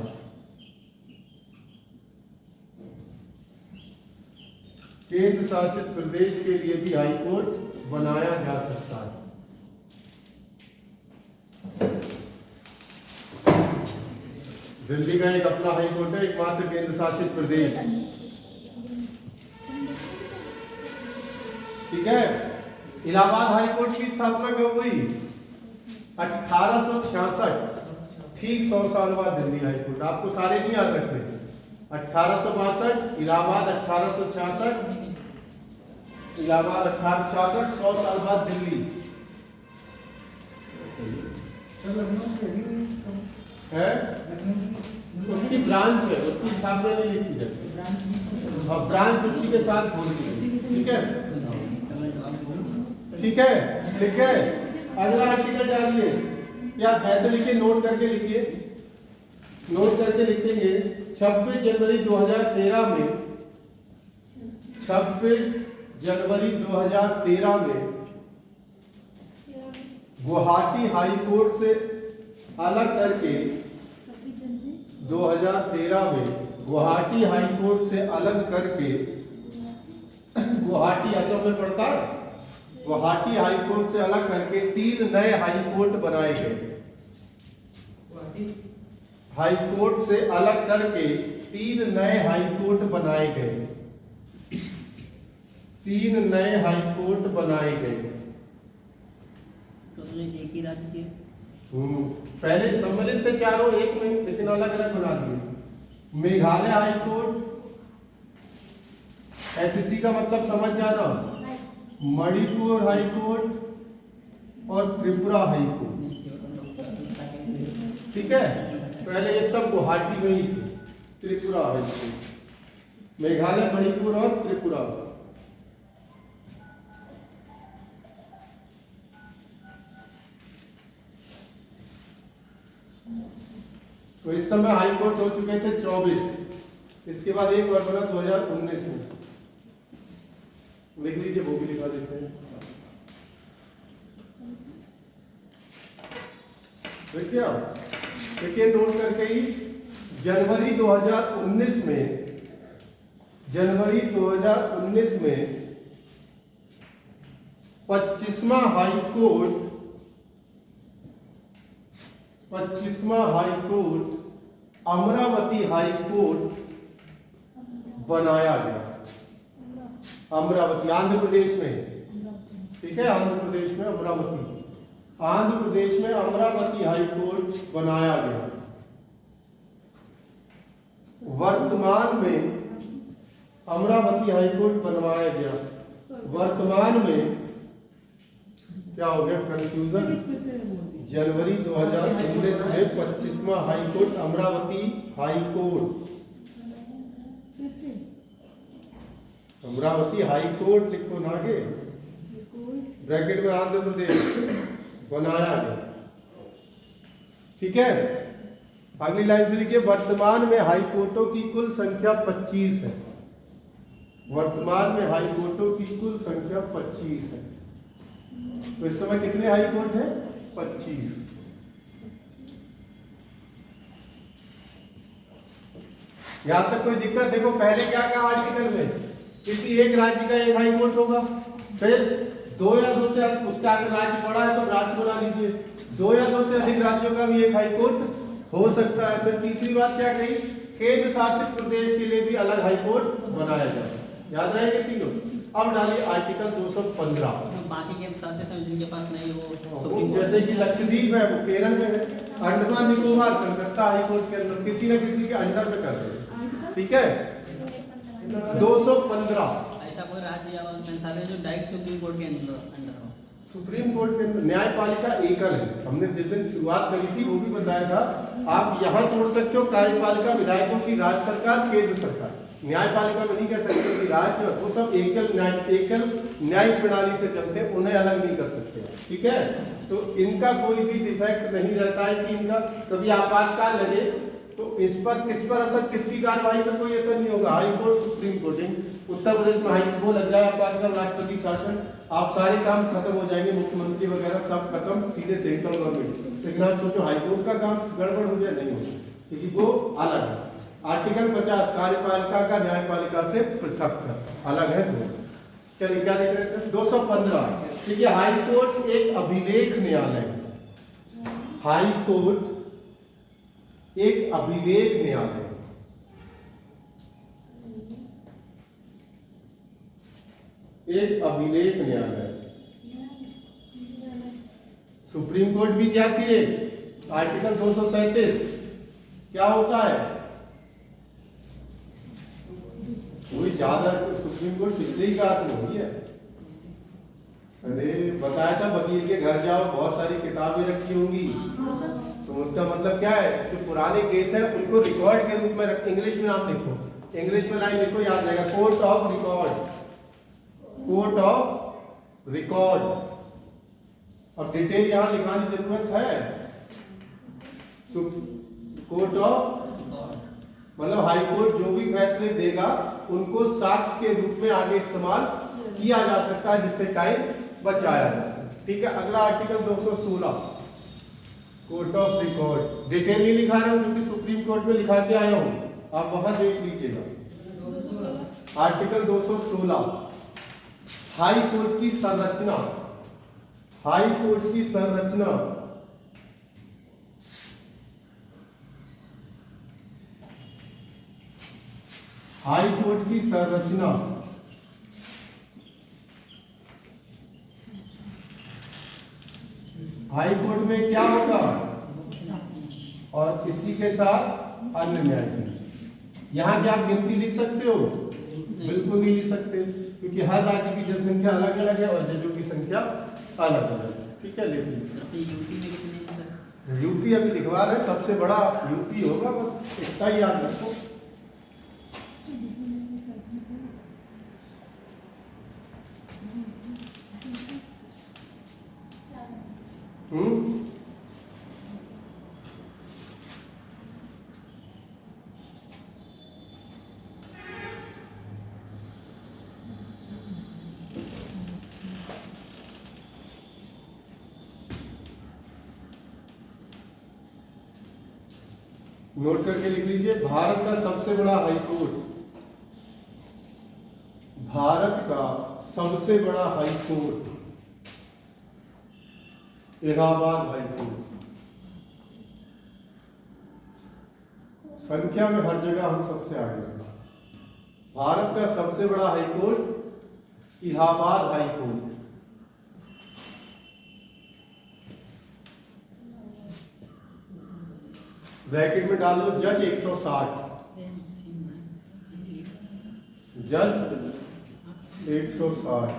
केंद्र शासित प्रदेश के लिए भी हाई कोर्ट बनाया जा सकता है। दिल्ली का एक अपना हाई कोर्ट है, एकमात्र केंद्र शासित प्रदेश। ठीक है, इलाहाबाद हाई कोर्ट की स्थापना कब हुई? 1866, ठीक 100 साल बाद दिल्ली हाई कोर्ट। आपको सारे नहीं याद रखने। 1862 इलाहाबाद, 1866 इलाहाबाद, 1866 100 साल बाद दिल्ली है। उसकी ब्रांच है, उसकी स्थापना नहीं लिखी जाती, और ब्रांच उसी के साथ होगी। ठीक है, ठीक है, लिख गए। अगला आर्टिकल डालिए, या ऐसे लिखिए, नोट करके लिखिए, नोट करके लिखेंगे। 26 जनवरी 2013 में, 26 जनवरी 2013 में गुवाहाटी हाई कोर्ट से अलग करके, 2013 में गुवाहाटी हाई कोर्ट से अलग करके, गुवाहाटी असम में पड़ता है, गुवाहाटी हाई कोर्ट से अलग करके 3 नए हाई कोर्ट बनाए गए। हाई कोर्ट से अलग करके 3 नए हाई कोर्ट बनाए गए, 3 नए हाई कोर्ट बनाए गए। तो एक ही राज्य पहले सम्मिलित थे चारों एक में, लेकिन अलग अलग बना दिए। मेघालय हाई कोर्ट, HC का मतलब समझ जाना, मणिपुर हाई कोर्ट और त्रिपुरा हाई कोर्ट। ठीक है, पहले ये सब गुवाहाटी में ही थे। त्रिपुरा हाई कोर्ट, मेघालय, मणिपुर और त्रिपुरा। तो इस समय हाई कोर्ट हो चुके थे 24। इसके बाद एक बार बना 2019 में, लिख लीजिए, वो भी लिखा देते हैं। देखिए आप, देखिए नोट करके ही जनवरी 2019 में 25वां high court Amaravati high court बनाया गया। अमरावती आंध्र प्रदेश में, ठीक है, आंध्र प्रदेश में अमरावती हाई कोर्ट बनाया गया। वर्तमान में अमरावती हाई कोर्ट बनवाया गया। वर्तमान में क्या हो गया, कंफ्यूजन। जनवरी 2019 में 25वां high court Amaravati high court लिखो ना आगे ब्रैकेट में आंध्र प्रदेश बनाया गया। ठीक है, अगली लाइन से लिखिए, वर्तमान में हाई कोर्टों की कुल संख्या 25 है। वर्तमान में हाई कोर्टों की कुल संख्या 25 है। तो इस समय कितने हाई कोर्ट है? 25। यहां तक कोई दिक्कत? देखो पहले क्या कहा आर्टिकल में, किसी एक राज्य का एक हाई कोर्ट होगा, फिर 2 या 2 से अधिक, उसका अगर राज्य बड़ा है तो राज्य बना लीजिए, 2 या 2 से अधिक राज्यों का भी एक हाई कोर्ट हो सकता है। फिर तीसरी बात क्या कही, केंद्र शासित प्रदेश के लिए भी अलग हाई कोर्ट बनाया जाए। याद रहेगा तीनों। अब डालिए आर्टिकल 215। बाकी के शासित हैं जिनके पास नहीं हो, वो जैसे कि लक्षद्वीप है, वो केरल में है, अंडमान निकोबार कलकत्ता हाई कोर्ट के अंदर किसी न किसी के अंडर में कर दे। ठीक है, 215 ऐसा कोई राज्य या संस्थान है जो डायरेक्ट सुप्रीम कोर्ट के अंडर हो। सुप्रीम कोर्ट के अंदर न्यायपालिका एकल है। हमने जिस दिन शुरुआत करी थी वो भी बताया था, आप यहाँ तोड़ सकते हो कार्यपालिका विधायकों की राज्य सरकार केंद्र सरकार, न्यायपालिका में नहीं कह सकते कि राज्य, वो सब एकल न्यायिक प्रणाली से चलते हैं, उन्हें अलग नहीं कर सकते। ठीक है, तो इनका कोई भी डिफेक्ट नहीं रहता है कि इनका कभी आपातकाल लगे तो किस पर असर, किसकी कार्यवाही पर कोई असर नहीं होगा। High court, supreme court, Uttar Pradesh में हाई कोर्ट लग जाए आपातकाल, राष्ट्रपति शासन, आप सारे काम खत्म हो जाएंगे, मुख्यमंत्री वगैरह सब खत्म, सीधे सेंट्रल गवर्नमेंट। लेकिन आप सोचो हाई कोर्ट का काम गड़बड़ हो जाए, नहीं होगा, क्योंकि वो अलग है। आर्टिकल 50 कार्यपालिका का न्यायपालिका से पृथक अलग है। चलिए क्या लिख रहे थे, 215। ठीक है, हाई कोर्ट एक अभिलेख न्यायालय, हाई कोर्ट एक अभिलेख न्यायालय, एक अभिलेख न्यायालय। सुप्रीम कोर्ट भी क्या किए, आर्टिकल 237 क्या होता है, कोई ज्यादा सुप्रीम कोर्ट पिछले ही क्लास में हुई है। अरे बताया था, वकील के घर जाओ, बहुत सारी किताबें रखी होंगी, तो उसका मतलब क्या है, जो पुराने केस है उनको रिकॉर्ड के रूप में इंग्लिश में नाम लिखो, इंग्लिश में लाइन लिखो, याद रहेगा, court of record, court of record. अब डिटेल यहां लिखाने की जरूरत है, कोर्ट ऑफ मतलब हाई कोर्ट जो भी फैसले देगा उनको साक्ष्य के रूप में आगे इस्तेमाल किया जा सकता है, जिससे टाइम बचाया जा सकता। ठीक है, अगला article 216 court of record. Detail नहीं लिखा रहा हूं क्योंकि सुप्रीम कोर्ट में लिखा के आया हूं, आप वहां देख लीजिएगा। आर्टिकल 216 हाई कोर्ट की संरचना, हाई कोर्ट की संरचना। हाई कोर्ट की संरचना, हाई कोर्ट में क्या होगा, और इसी के साथ अन्य न्यायाधीश। यहाँ क्या आप गिनती लिख सकते हो? बिल्कुल नहीं लिख सकते, क्योंकि हर राज्य की जनसंख्या अलग अलग है और जजों की संख्या अलग अलग है। ठीक है, लिख लीजिए। यूपी अभी लिखवा रहे, सबसे बड़ा यूपी होगा, बस इतना ही याद रखो। नोट करके लिख लीजिए। भारत का सबसे बड़ा हाई कोर्ट, भारत का सबसे बड़ा high court Allahabad high court. संख्या में हर जगह हम सबसे आगे हैं। भारत का सबसे बड़ा high court Allahabad high court. Bracket में डाल दो जज 160, जज 160,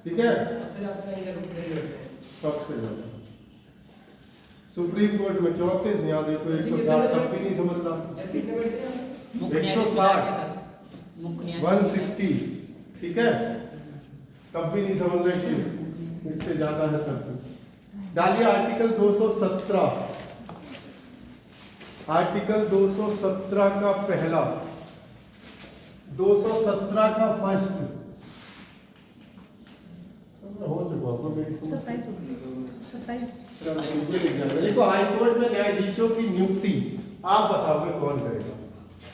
ठीक है। सबसे ज्यादा सुप्रीम कोर्ट में 34, यहाँ देखो 160, तब भी नहीं समझता। 160, ठीक है, तब भी नहीं समझ रहे, इससे ज्यादा है तब भी। डालिए आर्टिकल 217, आर्टिकल 217 का पहला, 217 का फर्स्ट हो चुका आपको मेरी समझ। 27 देखो हाई कोर्ट में न्यायाधीशों की नियुक्ति आप बताओगे कौन करेगा।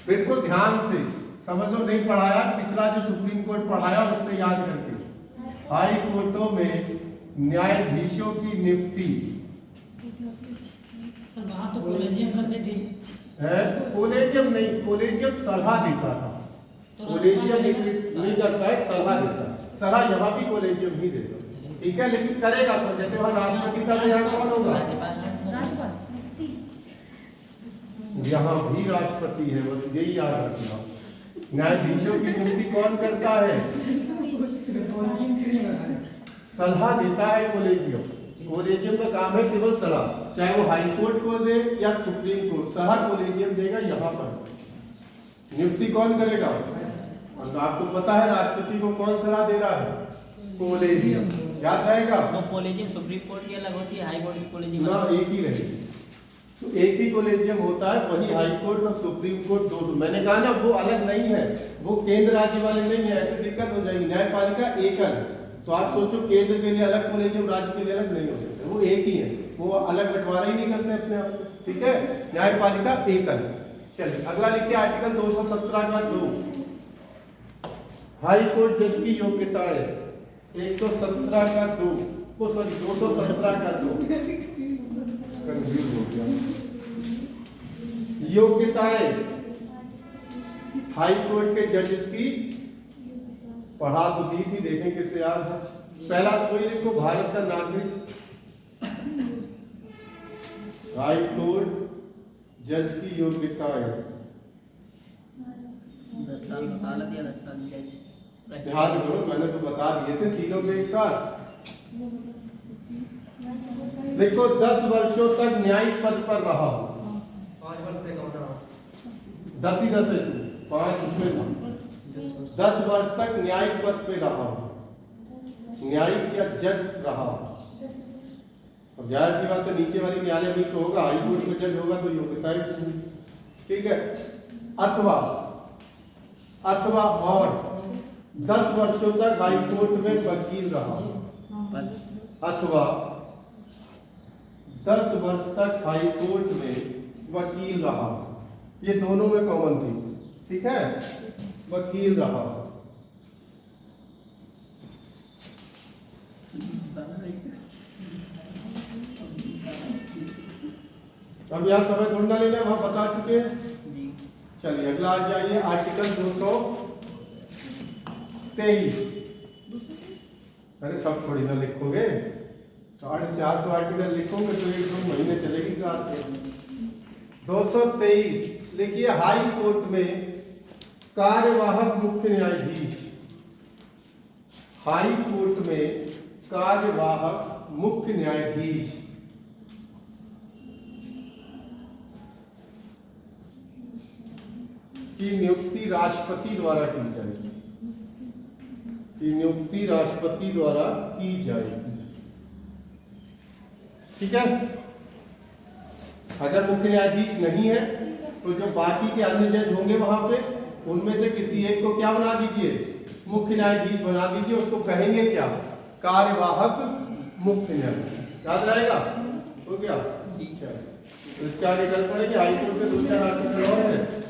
बिल्कुल ध्यान से समझ लो, नहीं पढ़ाया पिछला जो सुप्रीम कोर्ट पढ़ाया उससे याद करके। हाई कोर्टों में न्यायाधीशों की नियुक्ति सर वहाँ तो कॉलेजियम करते थे है, कॉलेजियम नहीं, कॉलेजियम सलाह देता था, कॉलेजियम नहीं करता है, सलाह देता है। सलाह यहाँ भी कॉलेजियम ही देता है, ठीक है, लेकिन करेगा कौन? जैसे वहाँ राष्ट्रपति था, यहाँ कौन होगा? राज्यपाल यहाँ भी राष्ट्रपति है, बस यही याद रखना। न्यायाधीशों की नियुक्ति कौन करता है? सलाह देता है कॉलेजियम। कॉलेजियम का काम है केवल सलाह, चाहे वो हाई कोर्ट को दे या सुप्रीम कोर्ट, सलाह कॉलेजियम देगा। यहाँ पर नियुक्ति कौन करेगा? तो आपको पता है राष्ट्रपति को कौन सलाह दे रहा है? कॉलेजियम, याद रहेगा। वो कॉलेजियम सुप्रीम कोर्ट की अलग होती है, हाई कोर्ट की कॉलेजियम ना, अलग। एक ही रहेगी। तो एक ही कॉलेजियम होता है, वही हाई कोर्ट और सुप्रीम कोर्ट दो। मैंने कहा ना वो अलग नहीं है, वो केंद्र राज्य वाले नहीं है, ऐसी दिक्कत हो जाएगी। न्यायपालिका एकल, तो आप सोचो केंद्र के लिए अलग कॉलेजियम, राज्य के लिए अलग नहीं हो सकते, वो एक ही है, वो अलग बंटवारा ही नहीं करते अपने आप, ठीक है। न्यायपालिका एकल। चलिए अगला लिखिए आर्टिकल 217 का 2, हाई कोर्ट जज की योग्यताएं। 117 का 2, सॉरी 217 का 2, कंफ्यूज हो गया। योग्यताएं हाई कोर्ट के जजेस की, पढ़ा तो दी थी, देखें किसे याद है। पहला तो कोई लिखो, भारत का नागरिक, हाई कोर्ट जज की योग्यताएं। 10 साल वकालत या 10 साल जज। ध्यान करो, मैंने तो बता दिए थे तीनों के एक साथ। देखो 10 वर्षों तक न्यायिक पद पर रहा हो, 5 वर्ष से कम रहा, 10 ही 10 है, 5 इसमें 10 वर्ष तक न्यायिक पद पे रहा हो, न्यायिक या जज रहा हो। अब जाहिर सी बात है नीचे वाली न्यायालय में तो होगा, हाई कोर्ट में जज होगा तो योग्यता ही, ठीक है। अथवा और 10 वर्षों तक हाई कोर्ट में वकील रहा हो, अथवा 10 वर्ष तक हाई कोर्ट में वकील रहा हो। ये दोनों में कॉमन थी, ठीक है, वकील रहा। अब यहाँ समय ढूंढना लेना है, वहां बता चुके हैं। चलिए अगला आ जाइए आर्टिकल 223। अरे सब थोड़ी ना लिखोगे, 450 आर्टिकल लिखोगे तो 1-2 महीने चलेगी क्लास। 223 लिखिए, हाई कोर्ट में कार्यवाहक मुख्य न्यायाधीश, हाई कोर्ट में कार्यवाहक मुख्य न्यायाधीश की नियुक्ति राष्ट्रपति द्वारा की जाएगी, की नियुक्ति राष्ट्रपति द्वारा की जाएगी, ठीक है। अगर मुख्य न्यायाधीश नहीं है तो जो बाकी के अन्य जज होंगे वहां पे, उनमें से किसी एक को क्या बना दीजिए, मुख्य न्यायाधीश बना दीजिए। उसको कहेंगे क्या, कार्यवाहक मुख्य न्यायाधीश। याद रहेगा, हो गया, ठीक है। तो इसके आगे कल पड़ेगी हाई कोर्ट के 2-4 आर्टिकल और है